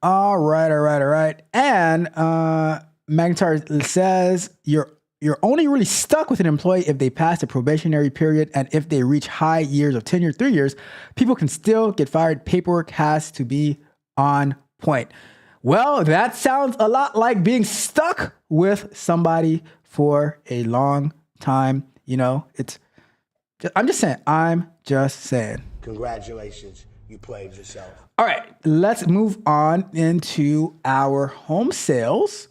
S5: All right. And Magnetar says you're only really stuck with an employee if they pass the probationary period and if they reach high years of tenure, 3 years. People can still get fired. Paperwork has to be on point. Well, that sounds a lot like being stuck with somebody for a long time. You know, I'm just saying.
S8: Congratulations. You played yourself.
S5: All right, let's move on into our home sales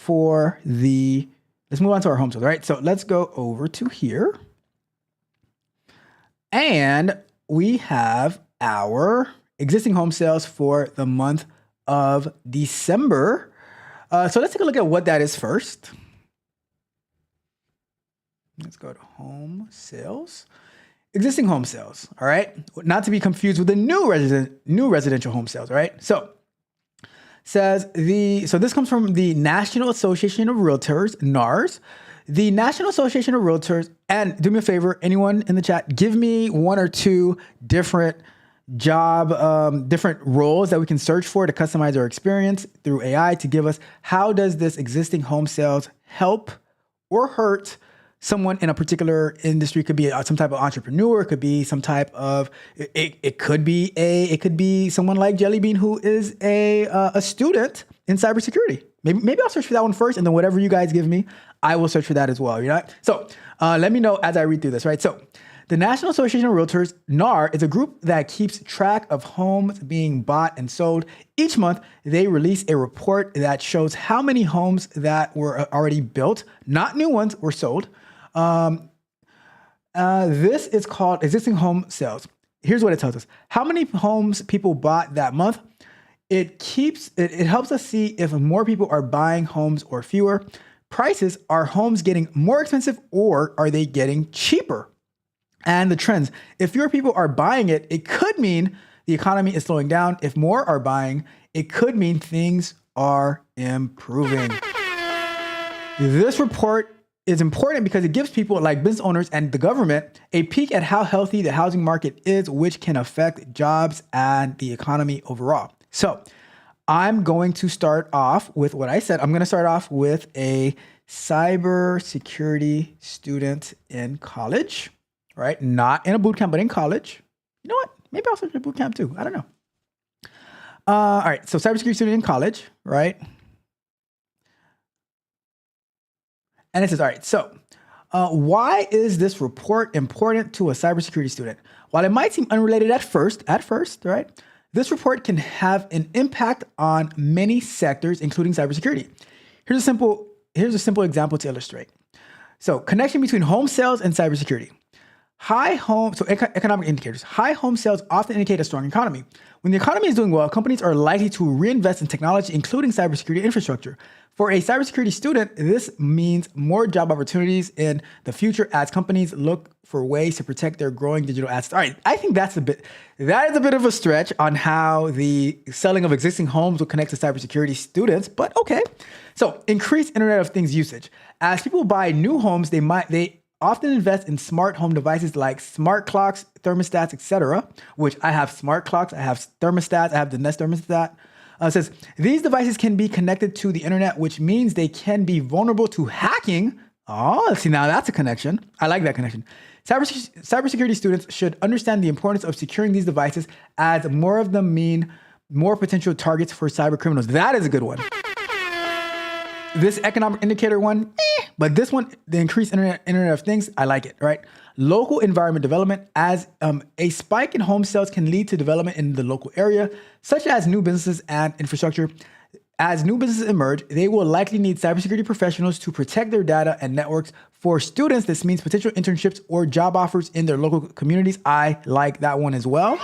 S5: let's move on to our home sales, right? So let's go over to here. And we have our existing home sales for the month of December. So let's take a look at what that is first. Let's go to home sales. Existing home sales, all right? Not to be confused with the new residential home sales, all right? So this comes from the National Association of Realtors, NARS. The National Association of Realtors, and do me a favor, anyone in the chat, give me one or two different different roles that we can search for to customize our experience through AI to give us how does this existing home sales help or hurt someone in a particular industry. Could be some type of entrepreneur, it could be some type of it could be someone like Jellybean who is a student in cybersecurity. Maybe I'll search for that one first, and then whatever you guys give me, I will search for that as well. You know? So let me know as I read through this, right? So the National Association of Realtors, NAR, is a group that keeps track of homes being bought and sold. Each month, they release a report that shows how many homes that were already built, not new ones, were sold. This is called existing home sales. Here's what it tells us. How many homes people bought that month. It helps us see if more people are buying homes or fewer. Prices, are homes getting more expensive or are they getting cheaper? And the trends. If fewer people are buying it, it could mean the economy is slowing down. If more are buying, it could mean things are improving. This report is important because it gives people like business owners and the government a peek at how healthy the housing market is, which can affect jobs and the economy overall. So I'm going to start off with what I said. I'm going to start off with a cybersecurity student in college. Right? Not in a boot camp, but in college. You know what? Maybe I'll search a boot camp too. I don't know. All right. So cybersecurity student in college, right? And it says, all right. So why is this report important to a cybersecurity student? While it might seem unrelated at first, right? This report can have an impact on many sectors, including cybersecurity. Here's a simple example to illustrate. So connection between home sales and cybersecurity. Economic indicators. High home sales often indicate a strong economy. When the economy is doing well, companies are likely to reinvest in technology, including cybersecurity infrastructure. For a cybersecurity student, this means more job opportunities in the future as companies look for ways to protect their growing digital assets. All right, I think that is a bit of a stretch on how the selling of existing homes will connect to cybersecurity students, but okay. So increased Internet of Things usage. As people buy new homes, they often invest in smart home devices like smart clocks, thermostats, etc., which I have smart clocks, I have thermostats, I have the Nest thermostat. It says, these devices can be connected to the internet, which means they can be vulnerable to hacking. Oh, see, now that's a connection. I like that connection. Cybersecurity students should understand the importance of securing these devices, as more of them mean more potential targets for cyber criminals. That is a good one. This economic indicator one, but this one, the increased Internet of Things, I like it, right? Local environment development, as a spike in home sales can lead to development in the local area, such as new businesses and infrastructure. As new businesses emerge, they will likely need cybersecurity professionals to protect their data and networks. For students, this means potential internships or job offers in their local communities. I like that one as well.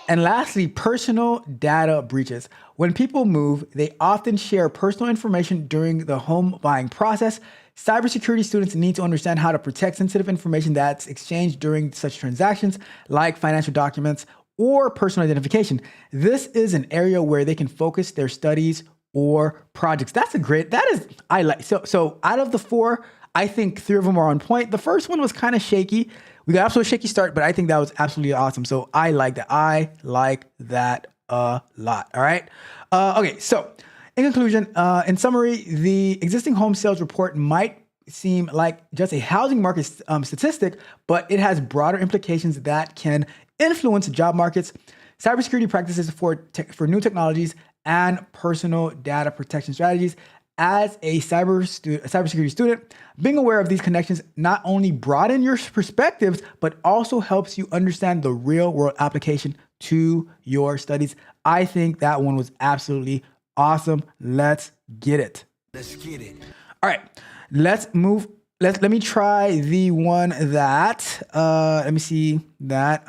S5: And lastly, personal data breaches. When people move, they often share personal information during the home buying process. Cybersecurity students need to understand how to protect sensitive information that's exchanged during such transactions, like financial documents or personal identification. This is an area where they can focus their studies or projects. I like. So out of the four, I think three of them are on point. The first one was kind of shaky. We got off to a shaky start, but I think that was absolutely awesome. So I like that. I like that a lot. All right. Okay. So in conclusion, in summary, the existing home sales report might seem like just a housing market statistic, but it has broader implications that can influence job markets, cybersecurity practices for new technologies, and personal data protection strategies. As a cybersecurity student, being aware of these connections not only broaden your perspectives, but also helps you understand the real world application to your studies. I think that one was absolutely awesome. Let's get it. All right, let's move. Let me try the one that, let me see that,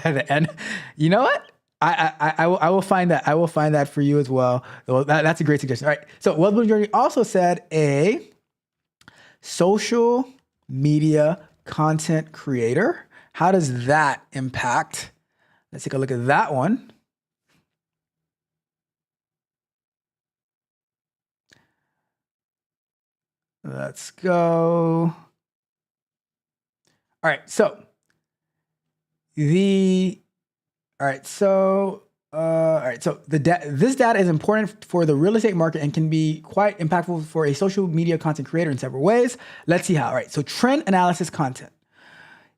S5: and you know what? I will find that. I will find that for you as well. That's a great suggestion. All right. So Wealth Journey also said a social media content creator. How does that impact? Let's take a look at that one. Let's go. All right. So the all right. So this data is important for the real estate market and can be quite impactful for a social media content creator in several ways. Let's see how. All right. So trend analysis content.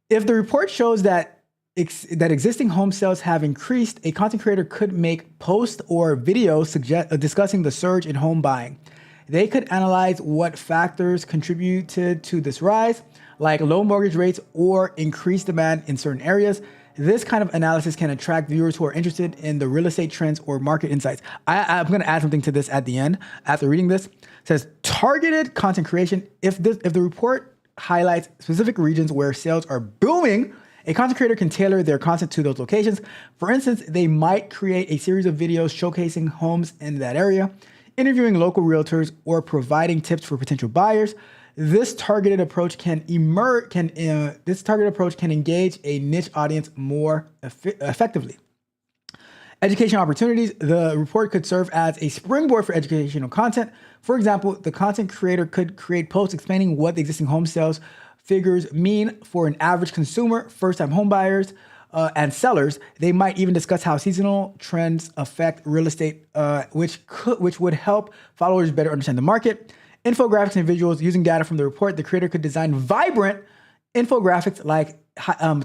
S5: If the report shows that existing home sales have increased, a content creator could make posts or videos discussing the surge in home buying. They could analyze what factors contributed to this rise, like low mortgage rates or increased demand in certain areas. This kind of analysis can attract viewers who are interested in the real estate trends or market insights. I'm going to add something to this at the end after reading this. It says targeted content creation. If the report highlights specific regions where sales are booming, a content creator can tailor their content to those locations. For instance, they might create a series of videos showcasing homes in that area, interviewing local realtors, or providing tips for potential buyers. This targeted approach can engage a niche audience more effectively. Education opportunities. The report could serve as a springboard for educational content. For example, the content creator could create posts explaining what the existing home sales figures mean for an average consumer, first-time home buyers, and sellers. They might even discuss how seasonal trends affect real estate, which would help followers better understand the market. Infographics and visuals. Using data from the report, the creator could design vibrant infographics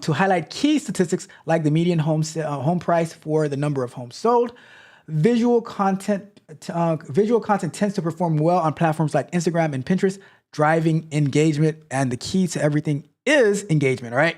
S5: to highlight key statistics like the median home price for the number of homes sold. Visual content tends to perform well on platforms like Instagram and Pinterest, driving engagement, and the key to everything is engagement, all right?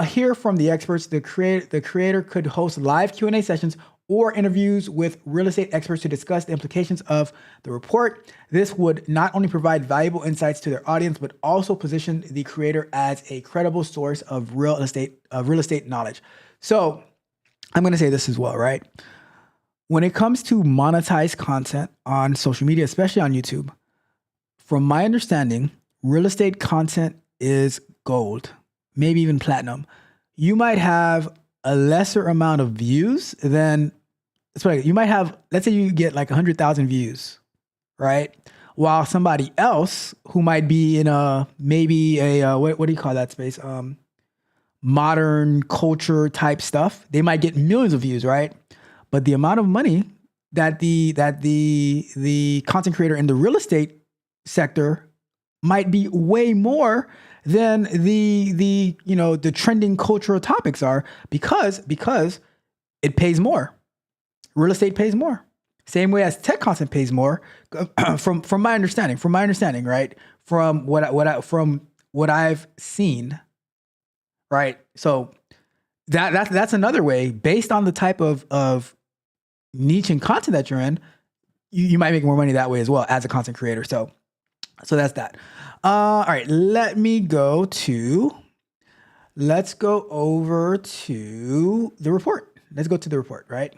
S5: Hear from the experts. The creator could host live Q&A sessions or interviews with real estate experts to discuss the implications of the report. This would not only provide valuable insights to their audience, but also position the creator as a credible source of real estate knowledge. So I'm going to say this as well, right? When it comes to monetized content on social media, especially on YouTube, from my understanding, real estate content is gold, maybe even platinum. You might have a lesser amount of views than, you might have, let's say you get like 100,000 views, right? While somebody else who might be in what do you call that space? Modern culture type stuff, they might get millions of views, right? But the amount of money that the content creator in the real estate sector might be way more than the trending cultural topics are because it pays more. Real estate pays more. Same way as tech content pays more. From my understanding, right? From what I've seen, right? So that's another way, based on the type of niche and content that you're in, you might make more money that way as well as a content creator. So that's that. All right, let's go over to the report. Let's go to the report, right?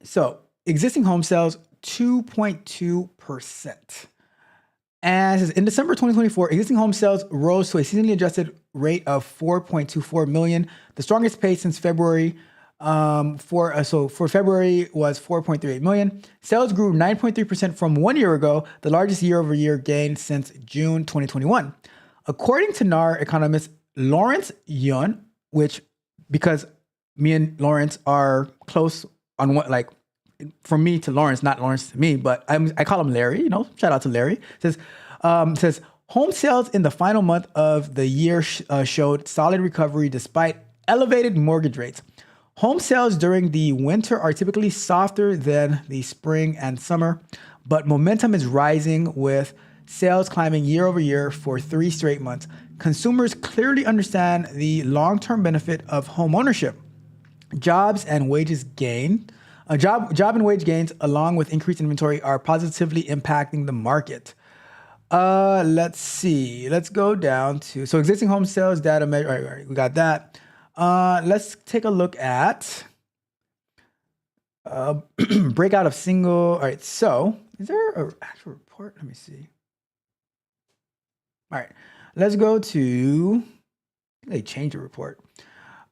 S5: So existing home sales, 2.2%. And it says, in December 2024, existing home sales rose to a seasonally adjusted rate of 4.24 million, the strongest pace since February. For February was 4.38 million. Sales grew 9.3% from 1 year ago, the largest year-over-year gain since June 2021. According to NAR economist Lawrence Yun, which, because me and Lawrence are close on what, like, from me to Lawrence, not Lawrence to me, but I call him Larry, shout out to Larry. Says home sales in the final month of the year showed solid recovery despite elevated mortgage rates. Home sales during the winter are typically softer than the spring and summer, but momentum is rising with sales climbing year over year for 3 straight months. Consumers clearly understand the long-term benefit of home ownership. Job and wage gains, along with increased inventory, are positively impacting the market. Let's see. Let's go down to existing home sales data measure. All right, we got that. Let's take a look at breakout of single. All right, so is there an actual report? Let me see. All right, let's go to, they changed the report.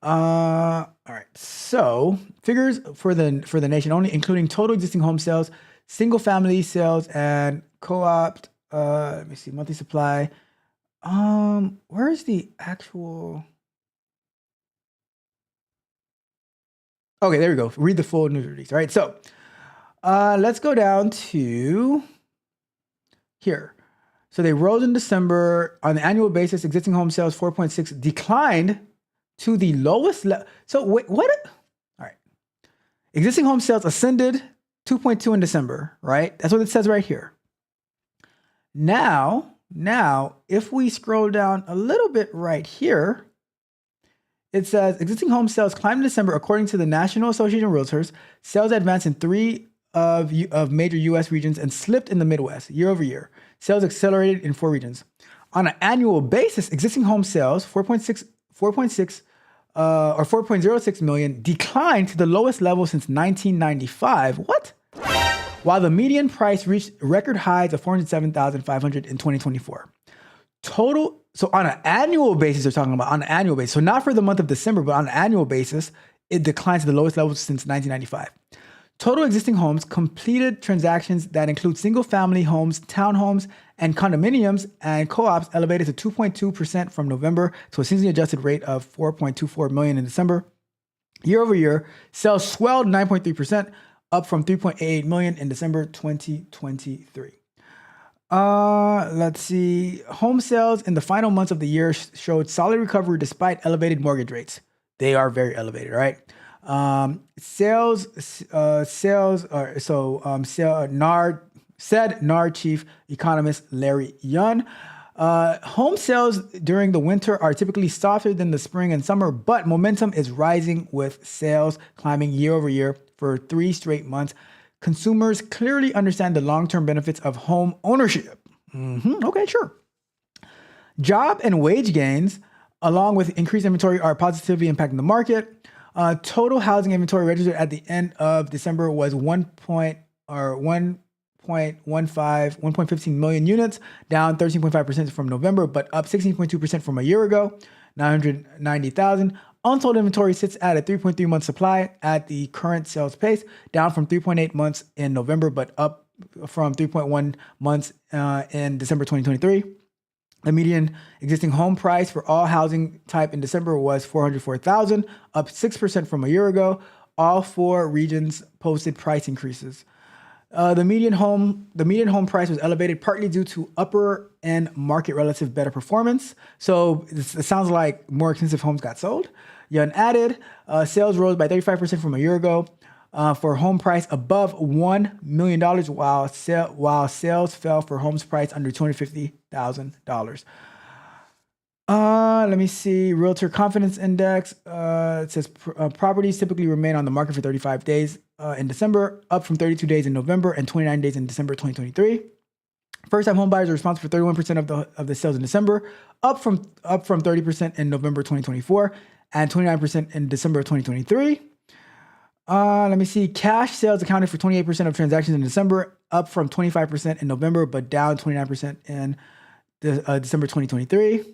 S5: All right, so figures for the nation only, including total existing home sales, single family sales, and co-op. Let me see, monthly supply. Where's the actual? Okay, there we go. Read the full news release. All right, so let's go down to here. So they rose in December on the annual basis. Existing home sales 4.6 declined to the lowest level. So wait, what? All right, existing home sales ascended 2.2 in December. Right, that's what it says right here. Now, if we scroll down a little bit right here, it says existing home sales climbed in December according to the National Association of Realtors. Sales advanced in 3 of major U.S. regions and slipped in the Midwest year over year. Sales accelerated in 4 regions. On an annual basis, existing home sales 4.06 million declined to the lowest level since 1995. What? While the median price reached record highs of $407,500 in 2024. Total, so on an annual basis, they're talking about on an annual basis. So not for the month of December, but on an annual basis, it declines to the lowest level since 1995. Total existing homes completed transactions that include single-family homes, townhomes, and condominiums and co-ops elevated to 2.2% from November to a seasonally adjusted rate of 4.24 million in December. Year over year, sales swelled 9.3%, up from 3.88 million in December 2023. Let's see. Home sales in the final months of the year showed solid recovery despite elevated mortgage rates. They are very elevated, right? Said NAR chief economist Larry Yun. Home sales during the winter are typically softer than the spring and summer, but momentum is rising with sales climbing year over year for 3 straight months. Consumers clearly understand the long-term benefits of home ownership. Okay, sure. Job and wage gains, along with increased inventory, are positively impacting the market. Total housing inventory registered at the end of December was 1.15 million units, down 13.5% from November, but up 16.2% from a year ago, 990,000. Unsold inventory sits at a 3.3 month supply at the current sales pace, down from 3.8 months in November, but up from 3.1 months in December 2023. The median existing home price for all housing type in December was $404,000, up 6% from a year ago. All 4 regions posted price increases. The median home price was elevated partly due to upper end market relative better performance. So it sounds like more expensive homes got sold. Yun added, sales rose by 35% from a year ago for home price above $1 million, while sales fell for homes priced under $250,000. Let me see. Realtor Confidence Index. It says properties typically remain on the market for 35 days in December, up from 32 days in November and 29 days in December 2023. First-time home buyers are responsible for 31% of the sales in December, up from 30% in November 2024 and 29% in December 2023. Let me see. Cash sales accounted for 28% of transactions in December, up from 25% in November, but down 29% in December 2023.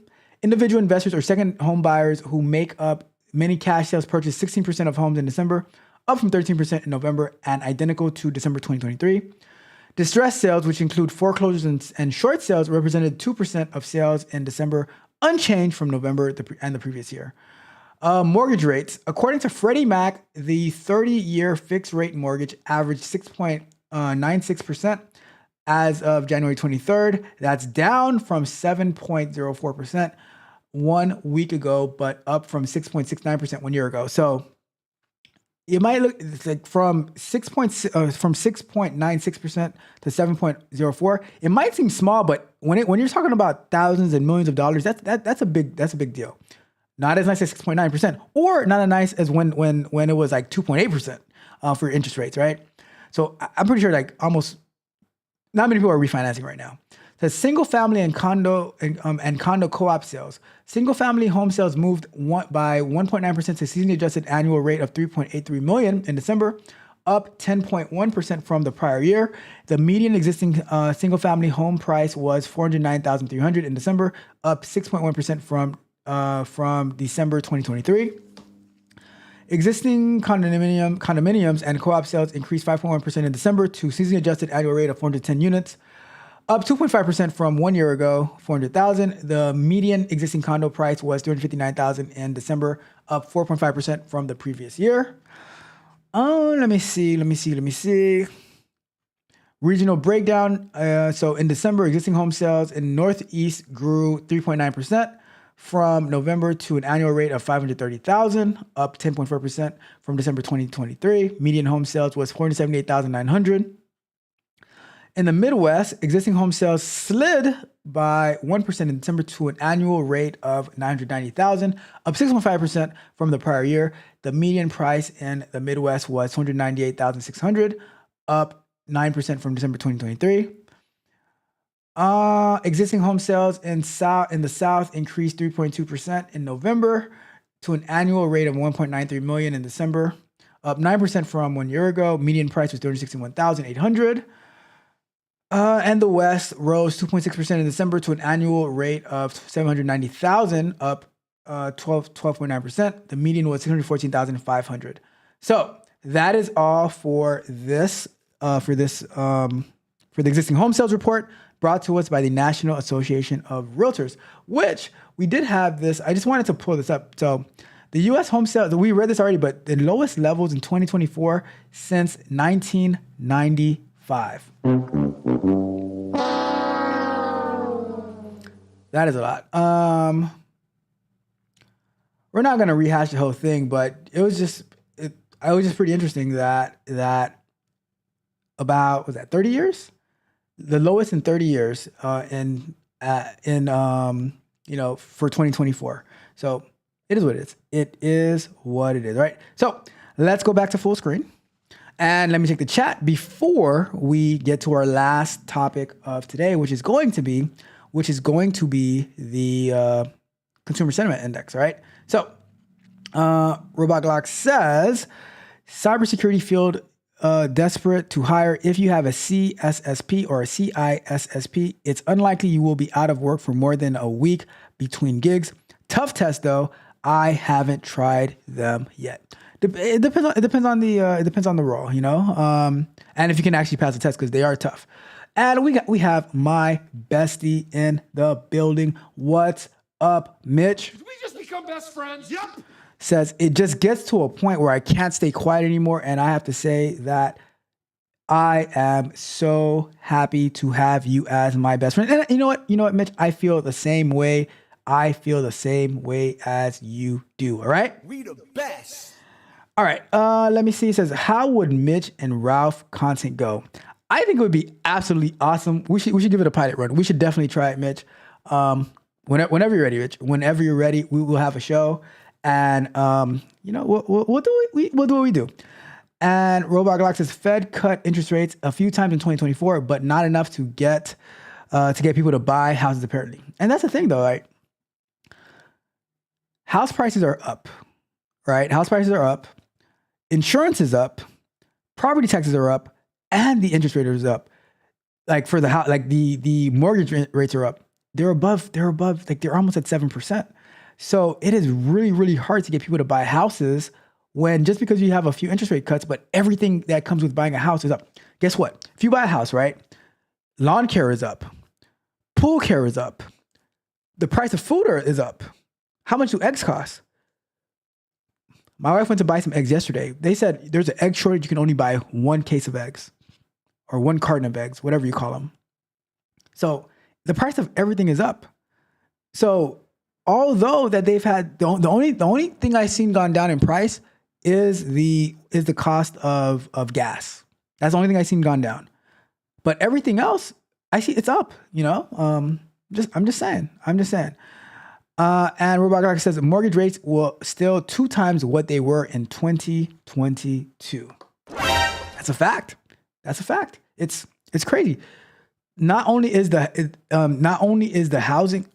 S5: Individual investors or second home buyers who make up many cash sales purchased 16% of homes in December, up from 13% in November and identical to December 2023. Distressed sales, which include foreclosures and short sales, represented 2% of sales in December, unchanged from November and the previous year. Mortgage rates. According to Freddie Mac, the 30-year fixed rate mortgage averaged 6.96% as of January 23rd. That's down from 7.04% 1 week ago, but up from 6.69% 1 year ago. So it might look like from 6.96% to 7.04%. It might seem small, but when you're talking about thousands and millions of dollars, that's a big deal. Not as nice as 6.9%, or not as nice as when it was like 2.8% for interest rates, right? So I'm pretty sure like almost not many people are refinancing right now. The single family and condo co-op sales. Single family home sales moved by 1.9% to seasonally adjusted annual rate of 3.83 million in December, up 10.1% from the prior year. The median existing single family home price was $409,300 in December, up 6.1% from December 2023. Existing condominiums and co-op sales increased 5.1% in December to seasonally adjusted annual rate of 410 units, up 2.5% from 1 year ago, 400,000. The median existing condo price was 359,000 in December, up 4.5% from the previous year. Let me see. Regional breakdown. So in December, existing home sales in Northeast grew 3.9% from November to an annual rate of 530,000, up 10.4% from December 2023. Median home sales was 478,900. In the Midwest, existing home sales slid by 1% in December to an annual rate of 990,000, up 6.5% from the prior year. The median price in the Midwest was 298,600, up 9% from December 2023. Existing home sales in the South increased 3.2% in November to an annual rate of 1.93 million in December, up 9% from 1 year ago. Median price was 361,800. And the West rose 2.6% in December to an annual rate of 790,000, up 12.9%. The median was 614,500. So that is all for this for the existing home sales report brought to us by the National Association of Realtors, which we did have this. I just wanted to pull this up. So the U.S. home sales, we read this already, but the lowest levels in 2024 since 1995. That is a lot. We're not going to rehash the whole thing, but it was just pretty interesting that about, was that 30 years? The lowest in 30 years for 2024. So it is what it is. It is what it is, right? So let's go back to full screen. And let me check the chat before we get to our last topic of today, which is going to be the consumer sentiment index, right? So Robot Glock says, cybersecurity field desperate to hire. If you have a CSSP or a CISSP, it's unlikely you will be out of work for more than a week between gigs. Tough test though. I haven't tried them yet. It depends on the role, you know, and if you can actually pass the test, because they are tough. And we have my bestie in the building. What's up, Mitch?
S2: Did we just become best friends? Yep.
S5: Says it just gets to a point where I can't stay quiet anymore, and I have to say that I am so happy to have you as my best friend. And you know what, Mitch? I feel the same way. I feel the same way as you do. All right.
S8: We the best.
S5: All right. Let me see. It says, how would Mitch and Ralph content go? I think it would be absolutely awesome. We should give it a pilot run. We should definitely try it, Mitch. Whenever you're ready, Mitch. Whenever you're ready, we will have a show, and we'll do what we do. And Robot Glock says, Fed cut interest rates a few times in 2024, but not enough to get people to buy houses apparently. And that's the thing though, right? House prices are up, right? House prices are up. Insurance is up. Property taxes are up. And the interest rate is up. Like for the house, like the mortgage rates are up. They're above, like they're almost at 7%. So it is really, really hard to get people to buy houses when just because you have a few interest rate cuts, but everything that comes with buying a house is up. Guess what? If you buy a house, right? Lawn care is up. Pool care is up. The price of food is up. How much do eggs cost? My wife went to buy some eggs yesterday. They said there's an egg shortage. You can only buy one case of eggs or one carton of eggs, whatever you call them. So the price of everything is up. So although that they've had the only thing I've seen gone down in price is the cost of gas. That's the only thing I've seen gone down. But everything else, I see it's up. You know, I'm just saying. And Robot Glock says mortgage rates will still 2 times what they were in 2022. That's a fact. It's crazy. Not only is the housing,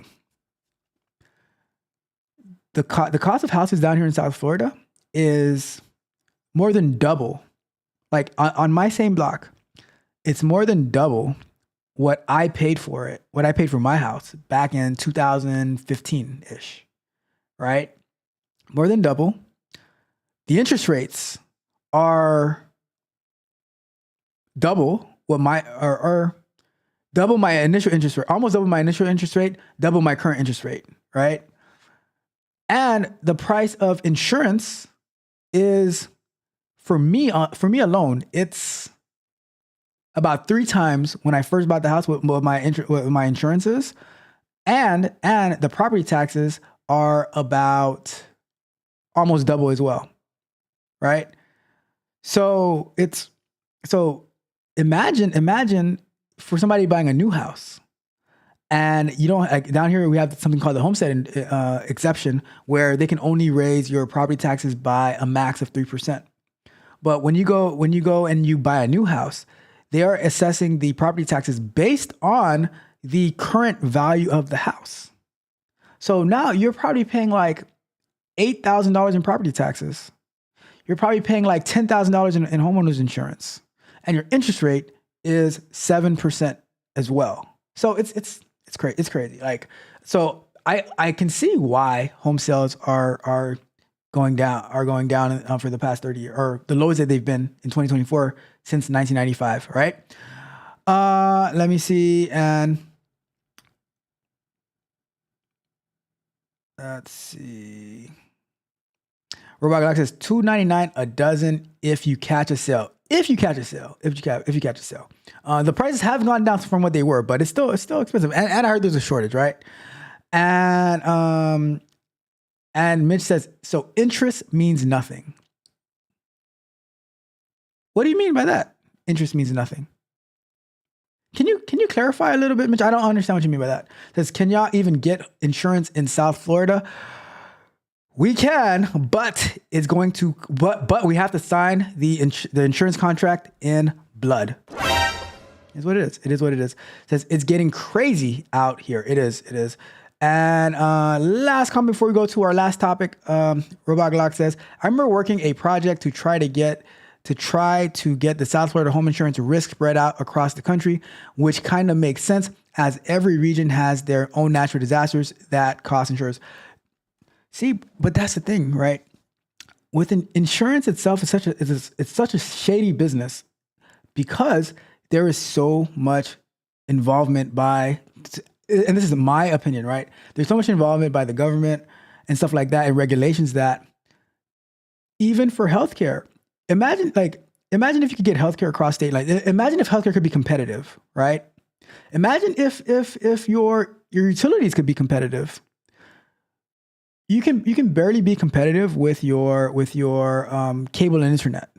S5: the cost of houses down here in South Florida is more than double. Like on my same block, it's more than double what I paid for my house back in 2015-ish, right? More than double. The interest rates are double what double my initial interest rate, almost double my initial interest rate, double my current interest rate, right? And the price of insurance is, for me alone, it's about 3 times when I first bought the house with my insurances, and the property taxes are about almost double as well, right? So imagine for somebody buying a new house, and you don't, like, down here we have something called the homestead exception, where they can only raise your property taxes by a max of 3%. But when you go and you buy a new house, they are assessing the property taxes based on the current value of the house. So now you're probably paying like $8,000 in property taxes. You're probably paying like $10,000 in homeowners insurance, and your interest rate is 7% as well. So it's crazy. It's crazy. Like, so I can see why home sales are going down for the past 30 years, or the lowest that they've been in 2024 since 1995, right? Let me see. And let's see. Robot Glock says $2.99 a dozen if you catch a sale. If you catch a sale. The prices have gone down from what they were, but it's still expensive. And I heard there's a shortage, right? And Mitch says, so interest means nothing. What do you mean by that? Interest means nothing. Can you clarify a little bit, Mitch? I don't understand what you mean by that. It says, can y'all even get insurance in South Florida? We can, but it's going to, but we have to sign the insurance contract in blood. Is what it is. It is what it is. It says it's getting crazy out here. It is. And last comment before we go to our last topic, Robot Glock says, I remember working a project to try to get the South Florida home insurance risk spread out across the country, which kind of makes sense as every region has their own natural disasters that cost insurers. See, but that's the thing, right? With insurance itself, it's such a shady business because there is so much involvement by, and this is my opinion, right? There's so much involvement by the government and stuff like that, and regulations that even for healthcare, imagine if you could get healthcare across state. Like, imagine if healthcare could be competitive, right? Imagine if your utilities could be competitive. You can barely be competitive with your cable and internet,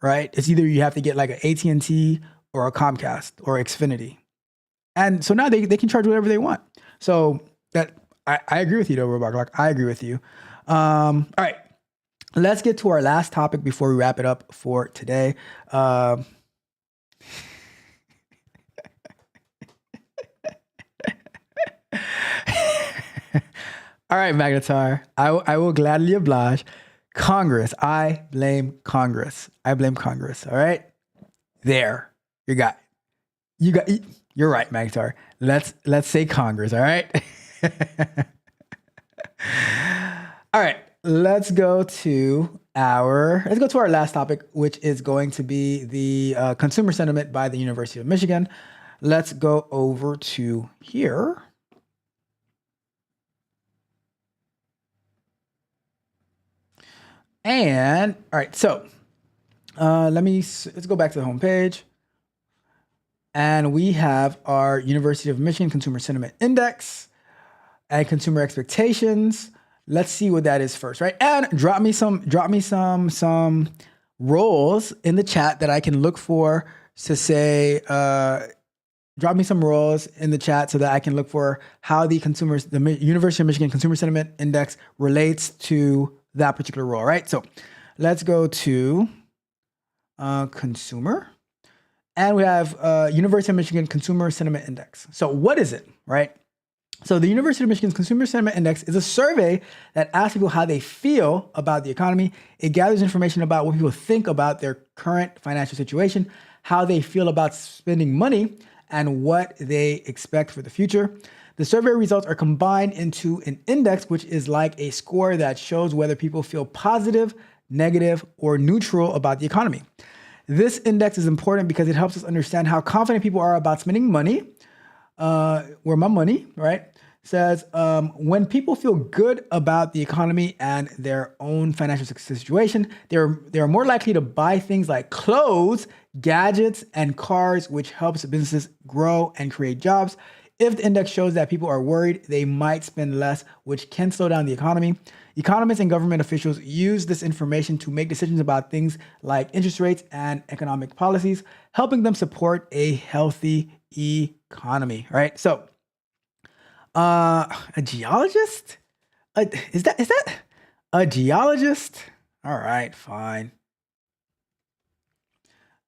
S5: right? It's either you have to get like an AT&T or a Comcast or Xfinity, and so now they can charge whatever they want. So that I agree with you though, Robot Glock. I agree with you. All right, let's get to our last topic before we wrap it up for today. All right, Magnetar, I will gladly oblige. Congress, I blame Congress. All right, there, you're right, Magnetar. Let's say Congress. All right. All right, let's go to our last topic, which is going to be the consumer sentiment by the University of Michigan. Let's go over to here. And all right, so let's go back to the homepage, and we have our University of Michigan Consumer Sentiment Index and consumer expectations. Let's see what that is first, right? And drop me some roles in the chat that I can look for to say. Drop me some roles in the chat so that I can look for how the University of Michigan Consumer Sentiment Index relates to that particular role, right? So let's go to consumer, and we have University of Michigan Consumer Sentiment Index. So what is it, right? So the University of Michigan's Consumer Sentiment Index is a survey that asks people how they feel about the economy. It gathers information about what people think about their current financial situation, how they feel about spending money, and what they expect for the future. The survey results are combined into an index, which is like a score that shows whether people feel positive, negative, or neutral about the economy. This index is important because it helps us understand how confident people are about spending money, where my money, right? Says when people feel good about the economy and their own financial situation, they're more likely to buy things like clothes, gadgets, and cars, which helps businesses grow and create jobs. If the index shows that people are worried, they might spend less, which can slow down the economy. Economists and government officials use this information to make decisions about things like interest rates and economic policies, helping them support a healthy economy, right? So, a geologist? Is that a geologist? All right, fine.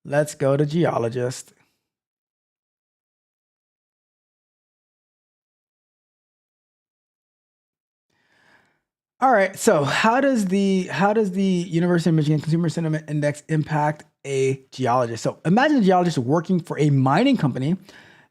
S5: Let's go to geologist. All right. So how does the University of Michigan Consumer Sentiment Index impact a geologist? So imagine a geologist working for a mining company.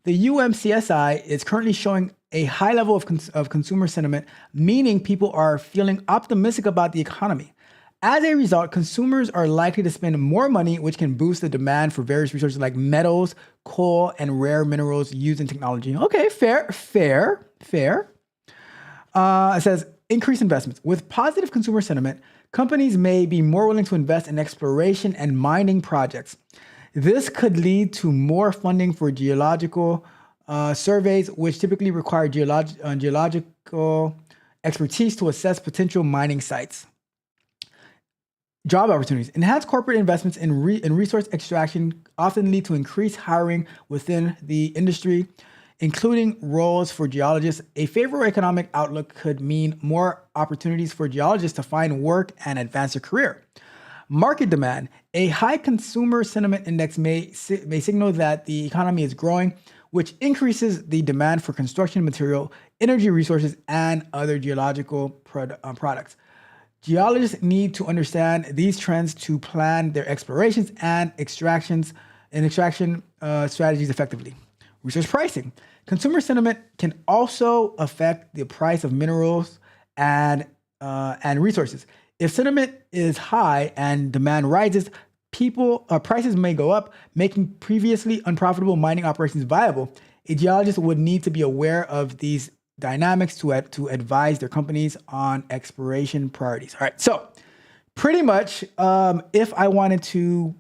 S5: The UMCSI is currently showing a high level of consumer sentiment, meaning people are feeling optimistic about the economy. As a result, consumers are likely to spend more money, which can boost the demand for various resources like metals, coal, and rare minerals used in technology. Okay, fair. It says increase investments. With positive consumer sentiment, companies may be more willing to invest in exploration and mining projects. This could lead to more funding for geological surveys, which typically require geological expertise to assess potential mining sites. Job opportunities. Enhanced corporate investments in resource extraction often lead to increased hiring within the industry, including roles for geologists. A favorable economic outlook could mean more opportunities for geologists to find work and advance their career. Market demand. A high consumer sentiment index may signal that the economy is growing, which increases the demand for construction material, energy resources, and other geological products. Geologists need to understand these trends to plan their explorations and extraction strategies effectively. Resource pricing. Consumer sentiment can also affect the price of minerals and resources. If sentiment is high and demand rises, prices may go up, making previously unprofitable mining operations viable. A geologist would need to be aware of these dynamics to advise their companies on exploration priorities. All right, so pretty much, if I wanted to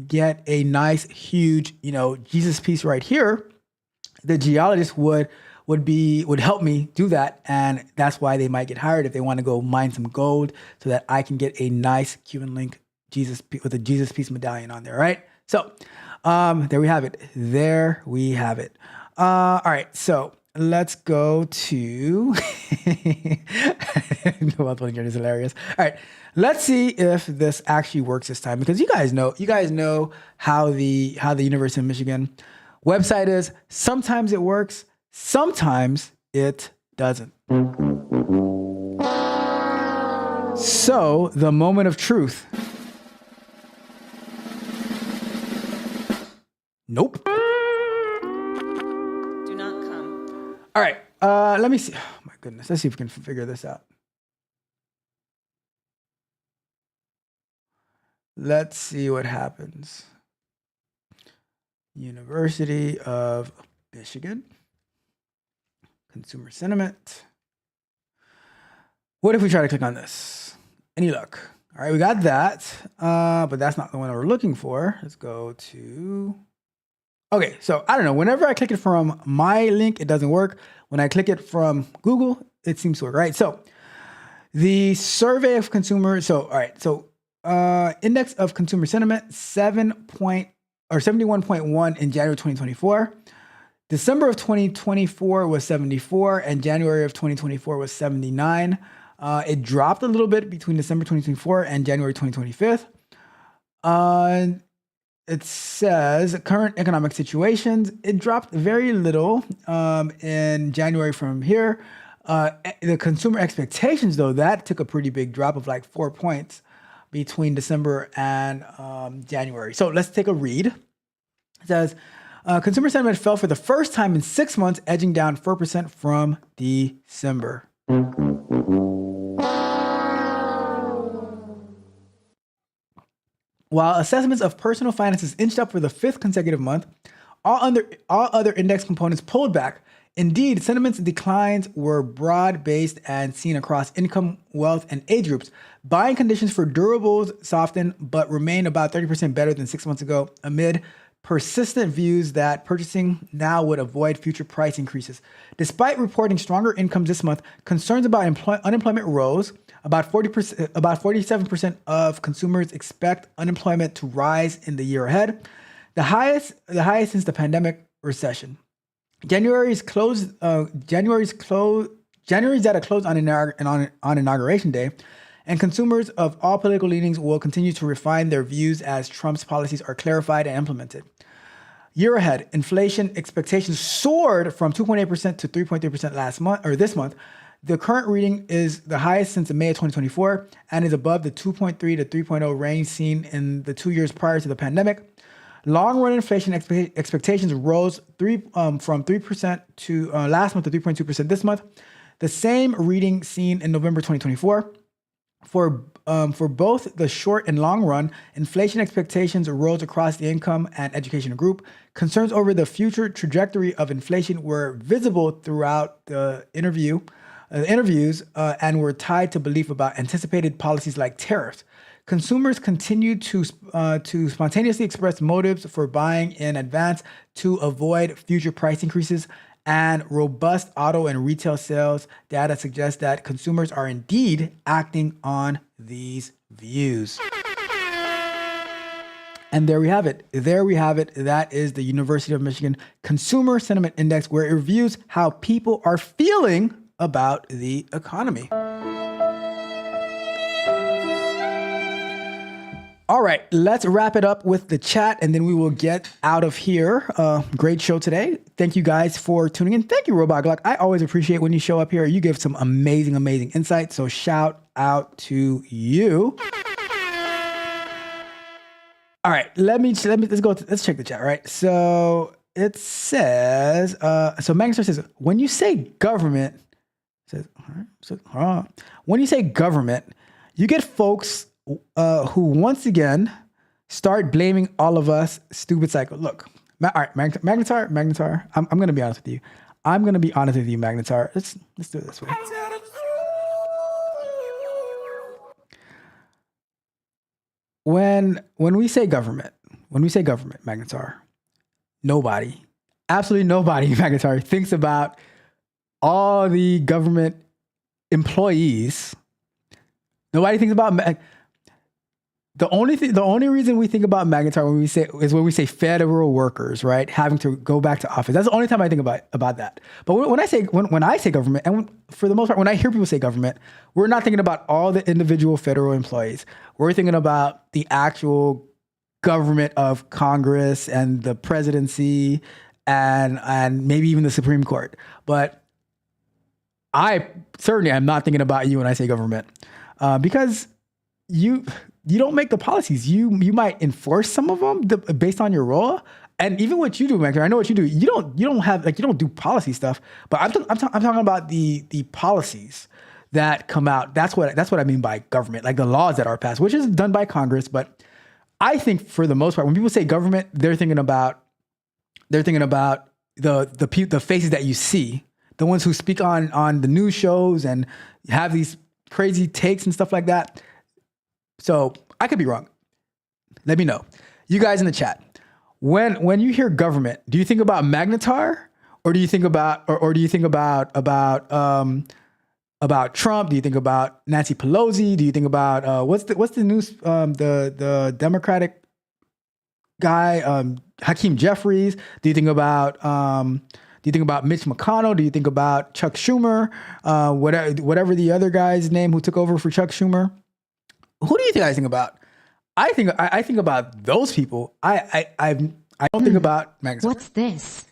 S5: get a nice, huge, Jesus piece right here, the geologist would help me do that, and that's why they might get hired if they want to go mine some gold, so that I can get a nice Cuban link Jesus with a Jesus piece medallion on there. Right? So there we have it. All right, so let's go to. Is hilarious. All right, let's see if this actually works this time, because you guys know how the University of Michigan website is. Sometimes it works, sometimes it doesn't. So the moment of truth. Nope.
S7: Do not come.
S5: All right. Let me see. Oh my goodness. Let's see if we can figure this out. Let's see what happens. University of Michigan. Consumer sentiment. What if we try to click on this? Any luck? All right, we got that. But that's not the one we're looking for. Let's go to. Okay, so I don't know. Whenever I click it from my link, it doesn't work. When I click it from Google, it seems to work, right? So the survey of consumers. So all right. So index of consumer sentiment 71.1 in January 2024. December of 2024 was 74, and January of 2024 was 79. It dropped a little bit between December 2024 and January 2025. It says current economic situations. It dropped very little in January from here. The consumer expectations, though, that took a pretty big drop of like 4 points between December and January. So let's take a read. It says consumer sentiment fell for the first time in 6 months, edging down 4% from December. While assessments of personal finances inched up for the 5th consecutive month, all other index components pulled back. Indeed, sentiment declines were broad-based and seen across income, wealth, and age groups. Buying conditions for durables softened but remain about 30% better than 6 months ago amid persistent views that purchasing now would avoid future price increases. Despite reporting stronger incomes this month, concerns about unemployment rose. About 47% of consumers expect unemployment to rise in the year ahead, the highest since the pandemic recession. January's data closed on Inauguration Day, and consumers of all political leanings will continue to refine their views as Trump's policies are clarified and implemented. Year ahead, inflation expectations soared from 2.8% to 3.3% this month. The current reading is the highest since May of 2024 and is above the 2.3 to 3.0 range seen in the 2 years prior to the pandemic. Long-run inflation expectations rose from 3% to last month to 3.2% this month, the same reading seen in November 2024. For both the short and long run, inflation expectations rose across the income and education group. Concerns over the future trajectory of inflation were visible throughout the interviews and were tied to belief about anticipated policies like tariffs. Consumers continue to spontaneously express motives for buying in advance to avoid future price increases, and robust auto and retail sales data suggests that consumers are indeed acting on these views. And there we have it. That is the University of Michigan Consumer Sentiment Index, where it reviews how people are feeling about the economy. All right, let's wrap it up with the chat and then we will get out of here. Great show today. Thank you guys for tuning in. Thank you, Robot Glock. I always appreciate when you show up here. You give some amazing, amazing insight. So shout out to you. All right, let's check the chat, right? So it says, Magnus says, when you say government, when you say government, you get folks who once again start blaming all of us stupid cycle. Look, all right, Magnetar, I'm going to be honest with you. Magnetar. Let's do it this way. When we say government, Magnetar, nobody, absolutely nobody, Magnetar, thinks about all the government employees. Nobody thinks about the only reason we think about Magnetar when we say federal workers, right, having to go back to office. That's the only time I think about that. But when I say government, and for the most part, when I hear people say government, we're not thinking about all the individual federal employees. We're thinking about the actual government of Congress and the presidency and maybe even the Supreme Court. But I certainly am not thinking about you when I say government, because you don't make the policies. You might enforce some of them based on your role, and even what you do, Mac. I know what you do. You don't do policy stuff. But I'm talking about the policies that come out. That's what I mean by government, like the laws that are passed, which is done by Congress. But I think for the most part, when people say government, they're thinking about the faces that you see, the ones who speak on the news shows and have these crazy takes and stuff like that. So I could be wrong. Let me know. You guys in the chat, when you hear government, do you think about Magnetar, or do you think about about Trump? Do you think about Nancy Pelosi? Do you think about what's the news? The Democratic guy, Hakeem Jeffries? Do you think about Mitch McConnell? Do you think about Chuck Schumer? Whatever the other guy's name who took over for Chuck Schumer? Who do you guys think about? I think about those people. I don't think about Magnetar.
S9: What's this?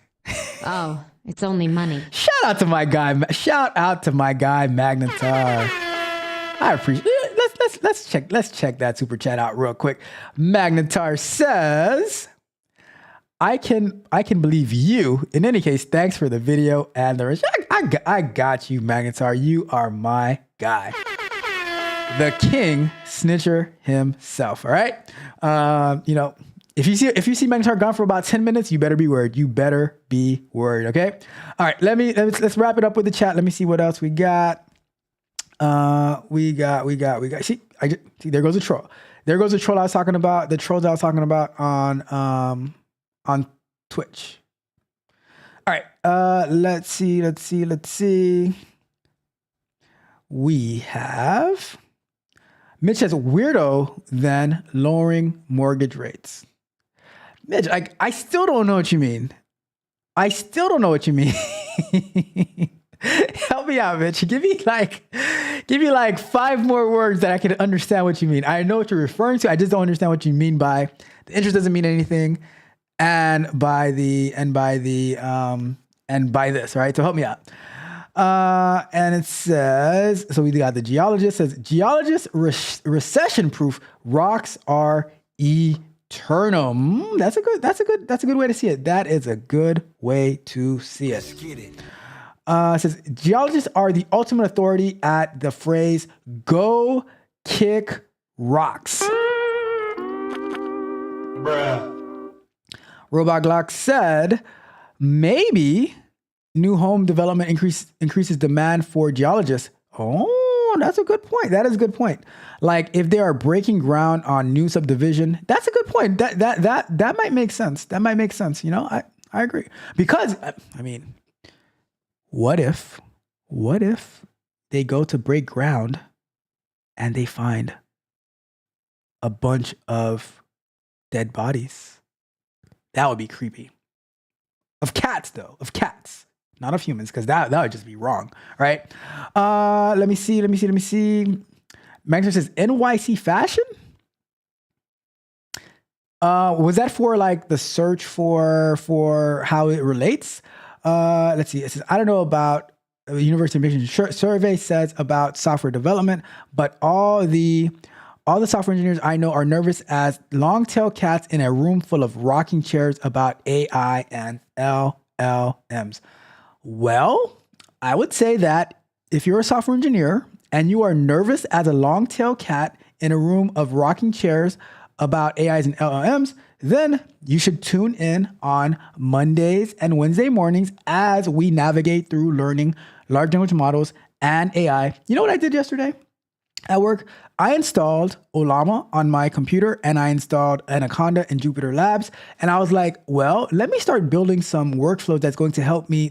S9: Oh, it's only money.
S5: Shout out to my guy Magnetar. I appreciate it. Let's check that super chat out real quick. Magnetar says, I can believe you. In any case, thanks for the video and the I got you, Magnetar. You are my guy. The king snitcher himself. All right. If you see Magnetar gone for about 10 minutes, you better be worried. You better be worried. Okay. All right. Let's wrap it up with the chat. Let me see what else we got. We got. See, there goes a troll. There goes the troll I was talking about. The trolls I was talking about on Twitch. All right. Let's see. We have Mitch says weirdo than lowering mortgage rates. Mitch, I still don't know what you mean. Help me out, Mitch. Give me like 5 more words that I can understand what you mean. I know what you're referring to. I just don't understand what you mean by the interest doesn't mean anything, and by this, right? So help me out. And it says, so we got the geologist says, geologist recession proof rocks are eternal. That's a good way to see it. That is a good way to see it. Let's get it. It says geologists are the ultimate authority at the phrase "go kick rocks." Bruh. Robot Glock said, maybe new home development increases demand for geologists. Oh, that's a good point. That is a good point. Like if they are breaking ground on new subdivision, that's a good point. That might make sense. That might make sense. You know, I agree. Because I mean, what if they go to break ground and they find a bunch of dead bodies? That would be creepy. Of cats, though. Of cats. Not of humans, because that would just be wrong, right? Let me see. Magnetar says NYC fashion? Was that for like the search for how it relates? Let's see. It says, I don't know about the University of Michigan survey says about software development, but all the software engineers I know are nervous as long tail cats in a room full of rocking chairs about AI and LLMs. Well, I would say that if you're a software engineer and you are nervous as a long tail cat in a room of rocking chairs about AIs and LLMs, then you should tune in on Mondays and Wednesday mornings as we navigate through learning large language models and AI. You know what I did yesterday at work? I installed Olama on my computer and I installed Anaconda in Jupyter Labs. And I was like, well, let me start building some workflows that's going to help me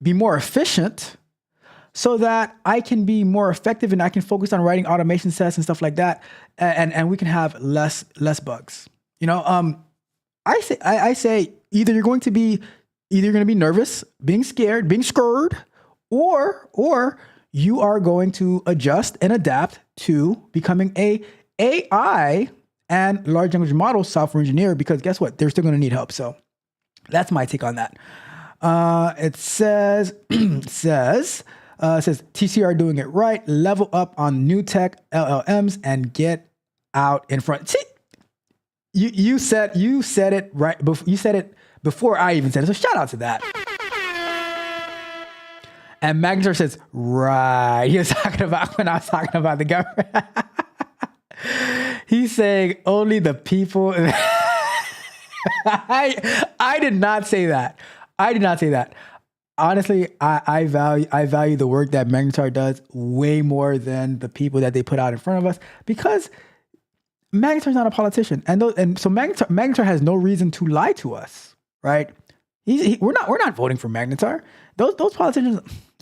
S5: be more efficient so that I can be more effective and I can focus on writing automation sets and stuff like that. And we can have less bugs. You know, I say either you're going to be nervous, being scared, being scared, or you are going to adjust and adapt to becoming a AI and large language model software engineer, because guess what? They're still going to need help. So that's my take on that. It says, TCR doing it right. Level up on new tech LLMs and get out in front. See, you said it right. You said it before I even said it. So shout out to that. And Magnetar says, right. He was talking about when I was talking about the government. He's saying only the people. I did not say that. Honestly, I value the work that Magnetar does way more than the people that they put out in front of us, because Magnetar's not a politician, and so Magnetar has no reason to lie to us, right? We're not voting for Magnetar. Those politicians,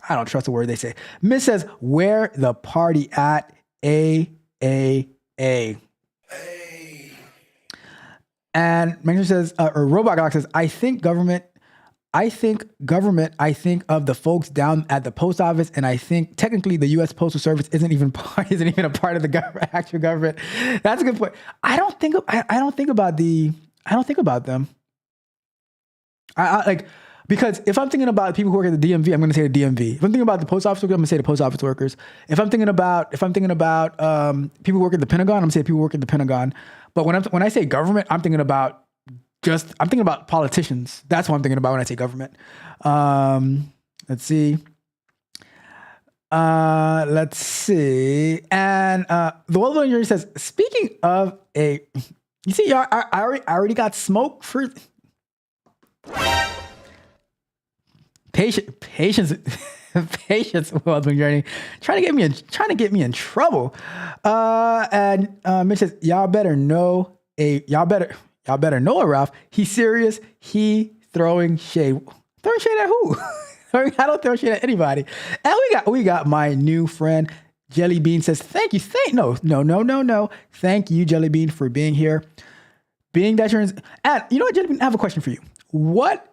S5: I don't trust the word they say. Miss says, where the party at? A. And Magnetar says, or Robot Glock says, I think of the folks down at the post office, and I think technically the U.S. Postal Service isn't even a part of the actual government. That's a good point. I don't think about them. Because if I'm thinking about people who work at the DMV, I'm going to say the DMV. If I'm thinking about the post office workers, I'm going to say the post office workers. If I'm thinking about people who work at the Pentagon, I'm going to say people who work at the Pentagon. But when I say government, I'm thinking about politicians. That's what I'm thinking about when I say government. Let's see. Let's see. And the World Journey says, speaking of a, you see, I already got smoke for patience. Patience, World Journey, trying to get me in trouble. And Mitch says, y'all better know, Ralph. He's serious. He throwing shade. Throwing shade at who? I don't throw shade at anybody. And we got my new friend Jelly Bean says, thank you. No. Thank you, Jelly Bean, for being here. Being that you're and you know what, Jelly Bean, I have a question for you. What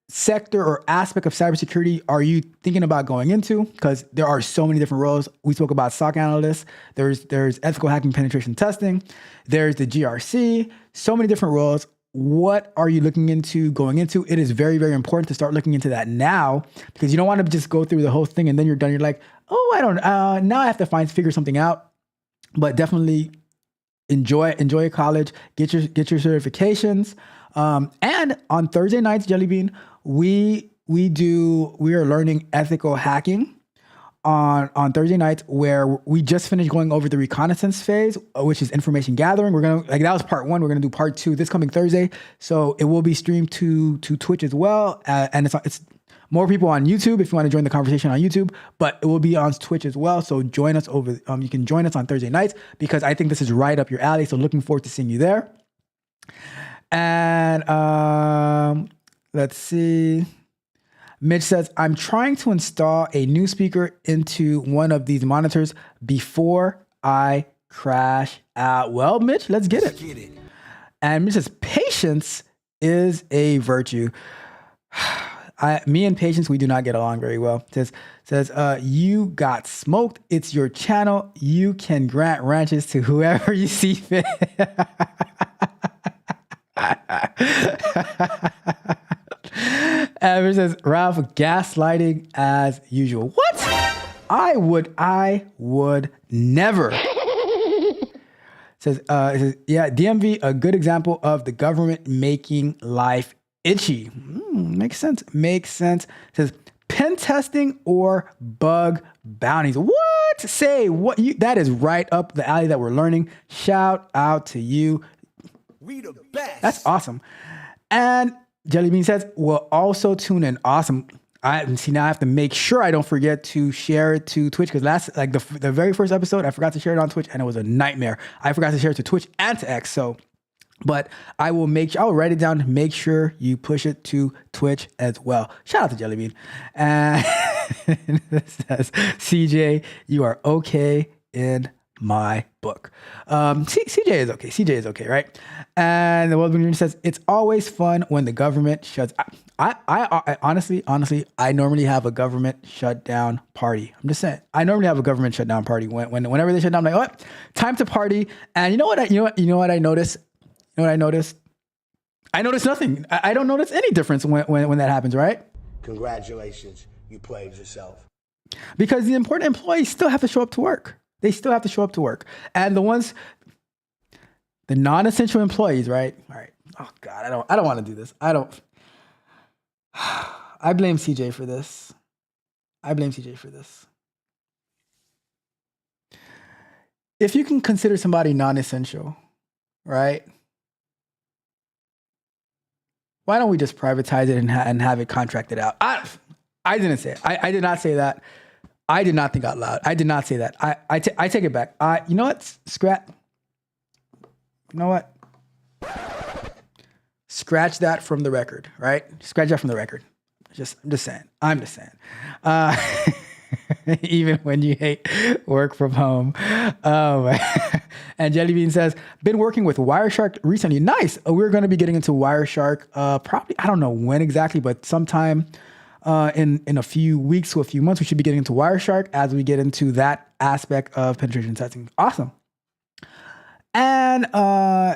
S5: sector or aspect of cybersecurity are you thinking about going into? Because there are so many different roles. We spoke about SOC analysts. There's ethical hacking penetration testing. There's the GRC. So many different roles. What are you looking into going into? It is very, very important to start looking into that now, because you don't want to just go through the whole thing and then you're done. You're like, oh, I don't, now I have to figure something out. But definitely enjoy college, get your certifications. And on Thursday nights, Jelly Bean, we are learning ethical hacking on Thursday nights, where we just finished going over the reconnaissance phase, which is information gathering. That was part 1. We're gonna do part 2 this coming Thursday. So it will be streamed to Twitch as well, and it's more people on YouTube if you want to join the conversation on YouTube, but it will be on Twitch as well. So join us over. You can join us on Thursday nights, because I think this is right up your alley. So looking forward to seeing you there. And let's see. Mitch says, I'm trying to install a new speaker into one of these monitors before I crash out. Well, Mitch, let's get it. And Mitch says, patience is a virtue. Me and Patience, we do not get along very well. Says, you got smoked. It's your channel. You can grant ranches to whoever you see fit. And it says, Ralph, gaslighting as usual. What? I would never. It says, yeah, DMV, a good example of the government making life itchy. Makes sense. It says, pen testing or bug bounties. What? Say what? That is right up the alley that we're learning. Shout out to you.
S8: We the best.
S5: That's awesome. And Jelly Bean says, we'll also tune in. Awesome. Now I have to make sure I don't forget to share it to Twitch, because the very first episode, I forgot to share it on Twitch and it was a nightmare. I forgot to share it to Twitch and to X. But I'll write it down. Make sure you push it to Twitch as well. Shout out to Jelly Bean. And it says, CJ, you are okay in my book. CJ is okay, right? And the World Journey says, it's always fun when the government shuts. I honestly, I normally have a government shutdown party. I'm just saying, I normally have a government shutdown party. Whenever they shut down, I'm like, what? Time to party. And you know what I notice? You know what I noticed? I notice nothing. I don't notice any difference when that happens, right?
S8: Congratulations, you played yourself.
S5: Because the important employees still have to show up to work. They still have to show up to work. And the non-essential employees, right? All right. Oh God, I don't want to do this. I blame CJ for this. If you can consider somebody non-essential, right? Why don't we just privatize it and have it contracted out? I didn't say it. I did not say that. I did not think out loud. I did not say that. I take it back. You know what? You know what? Scratch that from the record, right? Scratch that from the record. I'm just saying. Even when you hate work from home. And Jelly Bean says, been working with Wireshark recently. Nice. We're going to be getting into Wireshark probably, I don't know when exactly, but sometime in a few weeks to a few months, we should be getting into Wireshark as we get into that aspect of penetration testing. Awesome. And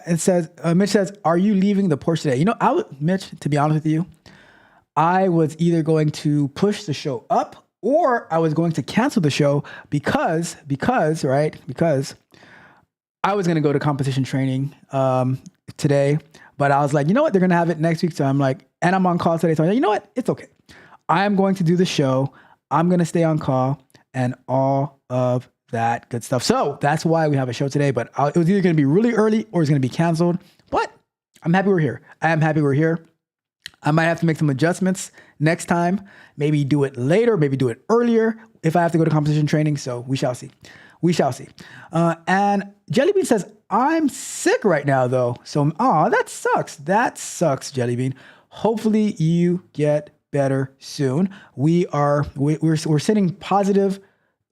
S5: it says, Mitch says, are you leaving the Porsche today? You know, Mitch, to be honest with you, I was either going to push the show up or I was going to cancel the show because I was going to go to competition training today, but I was like, you know what? They're going to have it next week. So I'm like, and I'm on call today. So I'm like, you know what? It's okay. I'm going to do the show. I'm going to stay on call and all of that good stuff. So that's why we have a show today, but it was either going to be really early or it's going to be canceled, but I'm happy we're here. I am happy we're here. I might have to make some adjustments next time, maybe do it later, maybe do it earlier if I have to go to competition training. So we shall see. We shall see. And Jellybean says, I'm sick right now though. So, that sucks. That sucks, Jellybean. Hopefully you get better soon. We're sending positive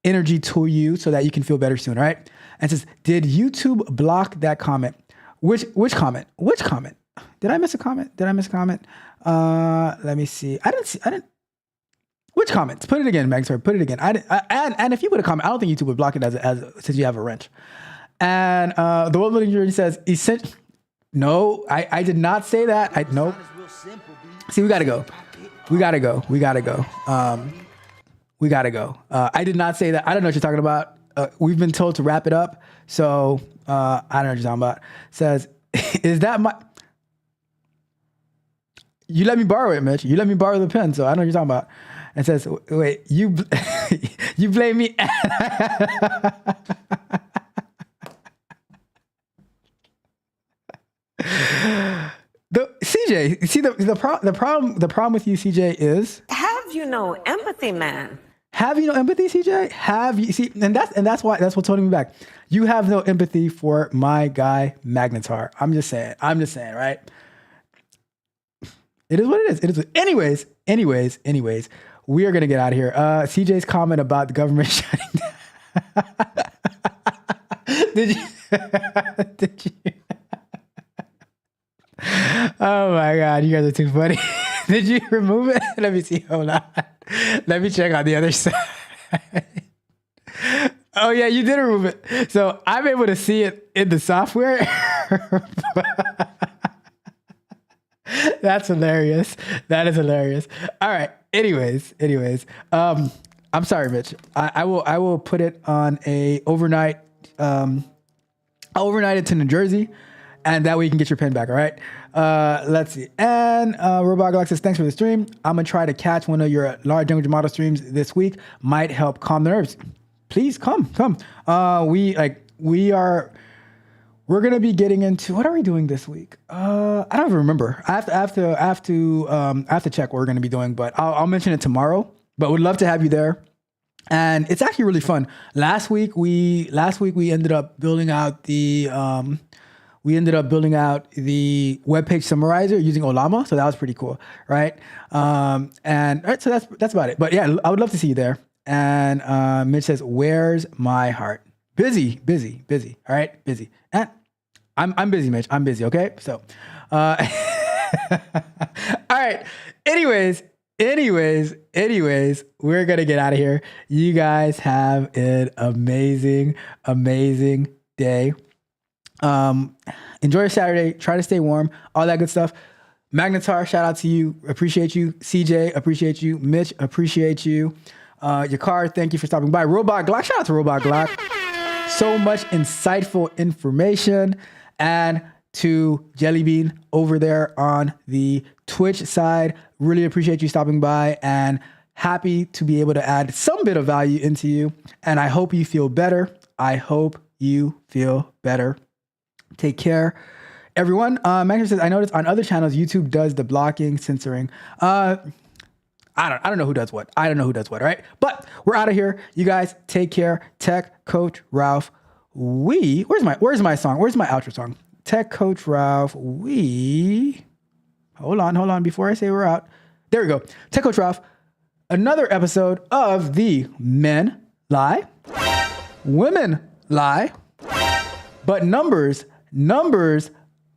S5: energy to you so that you can feel better soon. All right. And it says, did YouTube block that comment? Which comment? Which comment? Did I miss a comment? Let me see. I didn't. Which comments? Put it again, Meg. Sorry, put it again. And if you put a comment, I don't think YouTube would block it as since you have a wrench. And the one lady says, no, I did not say that. Nope. See, we gotta go. We gotta go. I did not say that. I don't know what you're talking about. We've been told to wrap it up. So I don't know what you're talking about. Says, is that my... You let me borrow it, Mitch. You let me borrow the pen, so I know what you're talking about. And says, wait, you blame me. CJ, see the problem with you, CJ, is
S7: Have you no empathy, man?
S5: have you no empathy, CJ? Have you see? And that's what's holding me back. You have no empathy for my guy Magnetar. I'm just saying, right? It is what it is. It is. Anyways, we are gonna get out of here. CJ's comment about the government shutting down. Did you? Oh my God, you guys are too funny. Did you remove it? Let me see. Hold on. Let me check on the other side. Oh yeah, you did remove it. So I'm able to see it in the software. That's hilarious. That is hilarious. All right. Anyways. I'm sorry, Mitch. I will put it on a overnight. I'll overnight it to New Jersey, and that way you can get your pen back. All right. Let's see. And Robot Galaxy says, thanks for the stream. I'm gonna try to catch one of your large language model streams this week. Might help calm the nerves. Please come. We're gonna be getting into, what are we doing this week? I don't even remember. I have to check what we're gonna be doing, but I'll mention it tomorrow. But we'd love to have you there, and it's actually really fun. Last week we ended up building out the webpage summarizer using Olama, so that was pretty cool, right? So that's about it. But yeah, I would love to see you there. And Mitch says, "Where's my heart? Busy. All right, busy. And I'm busy, Mitch. I'm busy. Okay, so all right. Anyways, we're gonna get out of here. You guys have an amazing day. Enjoy your Saturday. Try to stay warm. All that good stuff. Magnetar, shout out to you. Appreciate you. CJ, appreciate you. Mitch, appreciate you. Yakar, thank you for stopping by. Robot Glock, shout out to Robot Glock. So much insightful information. And to Jellybean over there on the Twitch side, really appreciate you stopping by, and happy to be able to add some bit of value into you. And I hope you feel better. Take care, everyone. Magnus says, I noticed on other channels, YouTube does the blocking, censoring. I don't know who does what. All right. But we're out of here. You guys take care. Tech Coach Ralph. Where's my song? Where's my outro song? Tech Coach Ralph. Hold on. Before I say we're out. There we go. Tech Coach Ralph. Another episode of the Men Lie, Women Lie, but numbers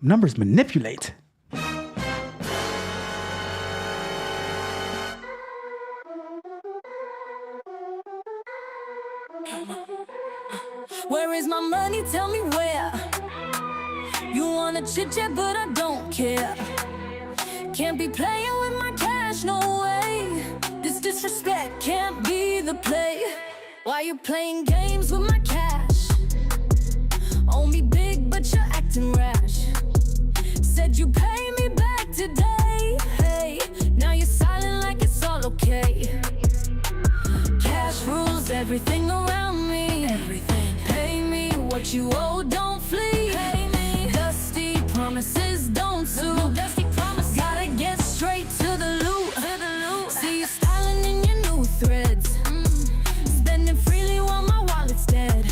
S5: manipulate.
S4: Where is my money? Tell me where. You wanna chit chat, but I don't care. Can't be playing with my cash, no way. This disrespect can't be the play. Why you playing games with my cash? Owe me big, but you're acting rash. Said you pay me back today. Hey, now you're silent like it's all okay. what you owe, don't flee. Pay me. Dusty promises, don't sue. No dusty promises. Gotta get straight to the loot. See you styling in your new threads. Spending freely while my wallet's dead.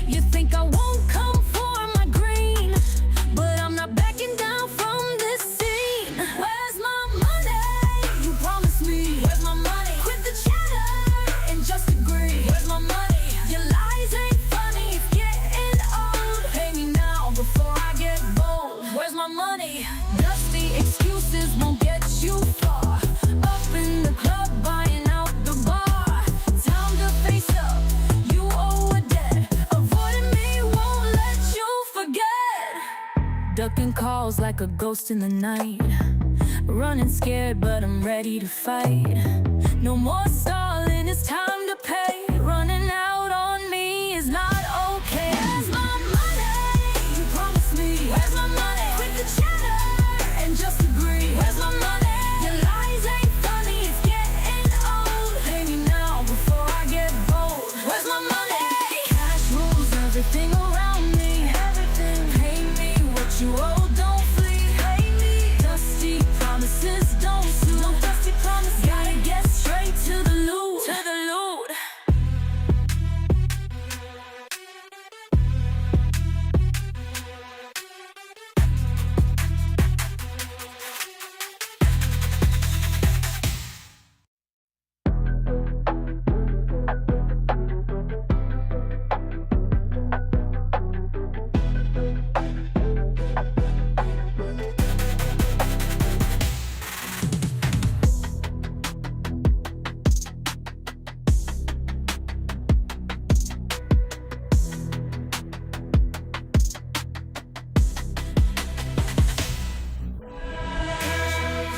S4: You think I won't come for my green, but I'm not backing down from this scene. Where's my money? You promised me. Where's my money? Quit the chatter and just agree. Where's my money? Your lies ain't funny, it's getting old. Pay me now before I get bold. Where's my money? Dusty excuses won't get you far. Up in the club buying out the bar. Time to face up, you owe a debt. Avoiding me won't let you forget. Ducking calls like a ghost in the night. Running scared but I'm ready to fight. No more stalling, it's time to pay. Running out on me is not okay. Where's my money? You promised me. Where's my money? Quit the chatter and just agree. Where's my money? Your lies ain't funny, it's getting old. Pay me now before I get bold. Where's my money? Cash rules everything around me. Everything. Pay me what you owe, don't flee. Pay me. Dusty promises, don't sue. No dusty promises. Gotta get straight to the loot. To the loot.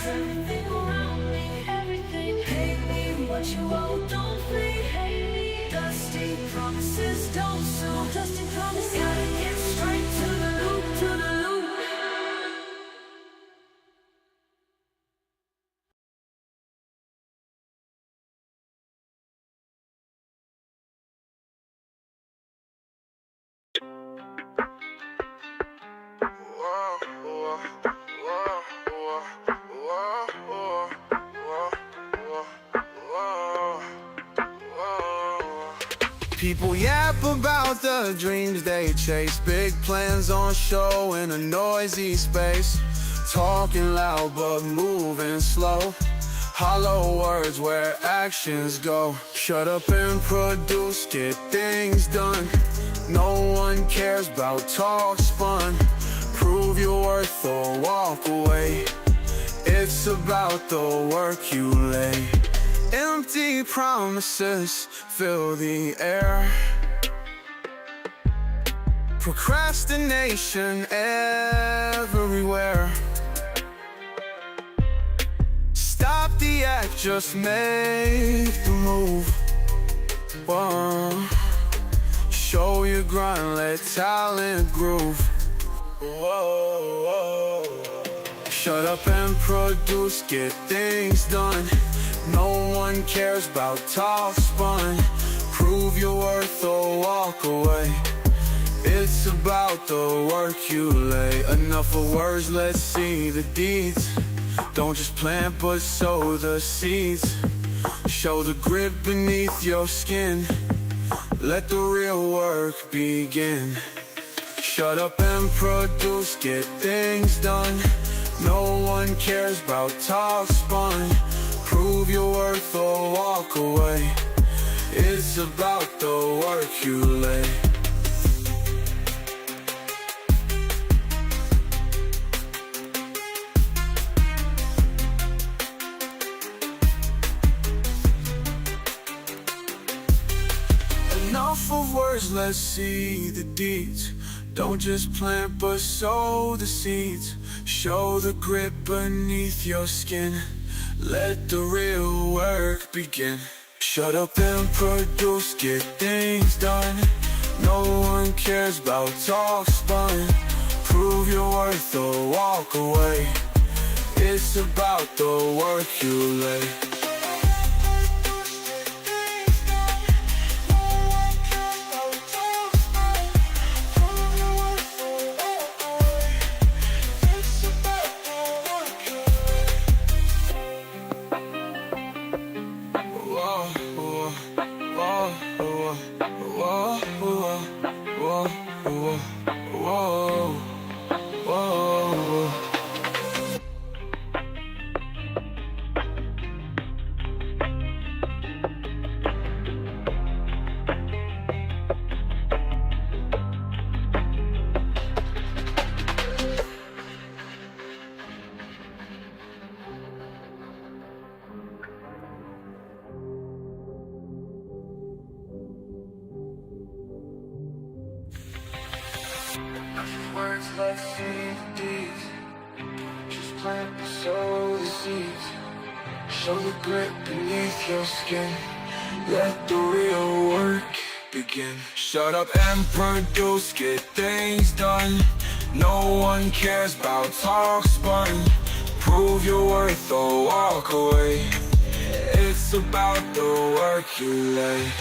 S4: Everything around me, everything. Pay me what you owe, don't flee. Pay me. Dusty promises, don't sue. Dusty promises. Gotta get straight to the loot, to the loot.
S6: People yap about the dreams they chase. Big plans on show in a noisy space. Talking loud but moving slow. Hollow words where actions go. Shut up and produce, get things done. No one cares about talk spun. Prove your worth or walk away. It's about the work you lay. Empty promises fill the air. Procrastination everywhere. Stop the act, just make the move. Whoa. Show your grind, let talent groove. Whoa. Shut up and produce, get things done. No one cares about talk spun. Prove your worth or walk away. It's about the work you lay. Enough of words, let's see the deeds. Don't just plant but sow the seeds. Show the grit beneath your skin. Let the real work begin. Shut up and produce, get things done. No one cares about talk spun. Prove your worth or walk away. It's about the work you lay. Enough of words, let's see the deeds. Don't just plant but sow the seeds. Show the grit beneath your skin. Let the real work begin. Shut up and produce, get things done. No one cares about talk spun. Prove your worth or walk away. It's about the work you lay. whoa, whoa, whoa. Words like CDs, just plant and sow the seeds. Show the grit beneath your skin, let the real work begin. Shut up and produce, get things done. No one cares about talk spun. Prove your worth or walk away. It's about the work you lay.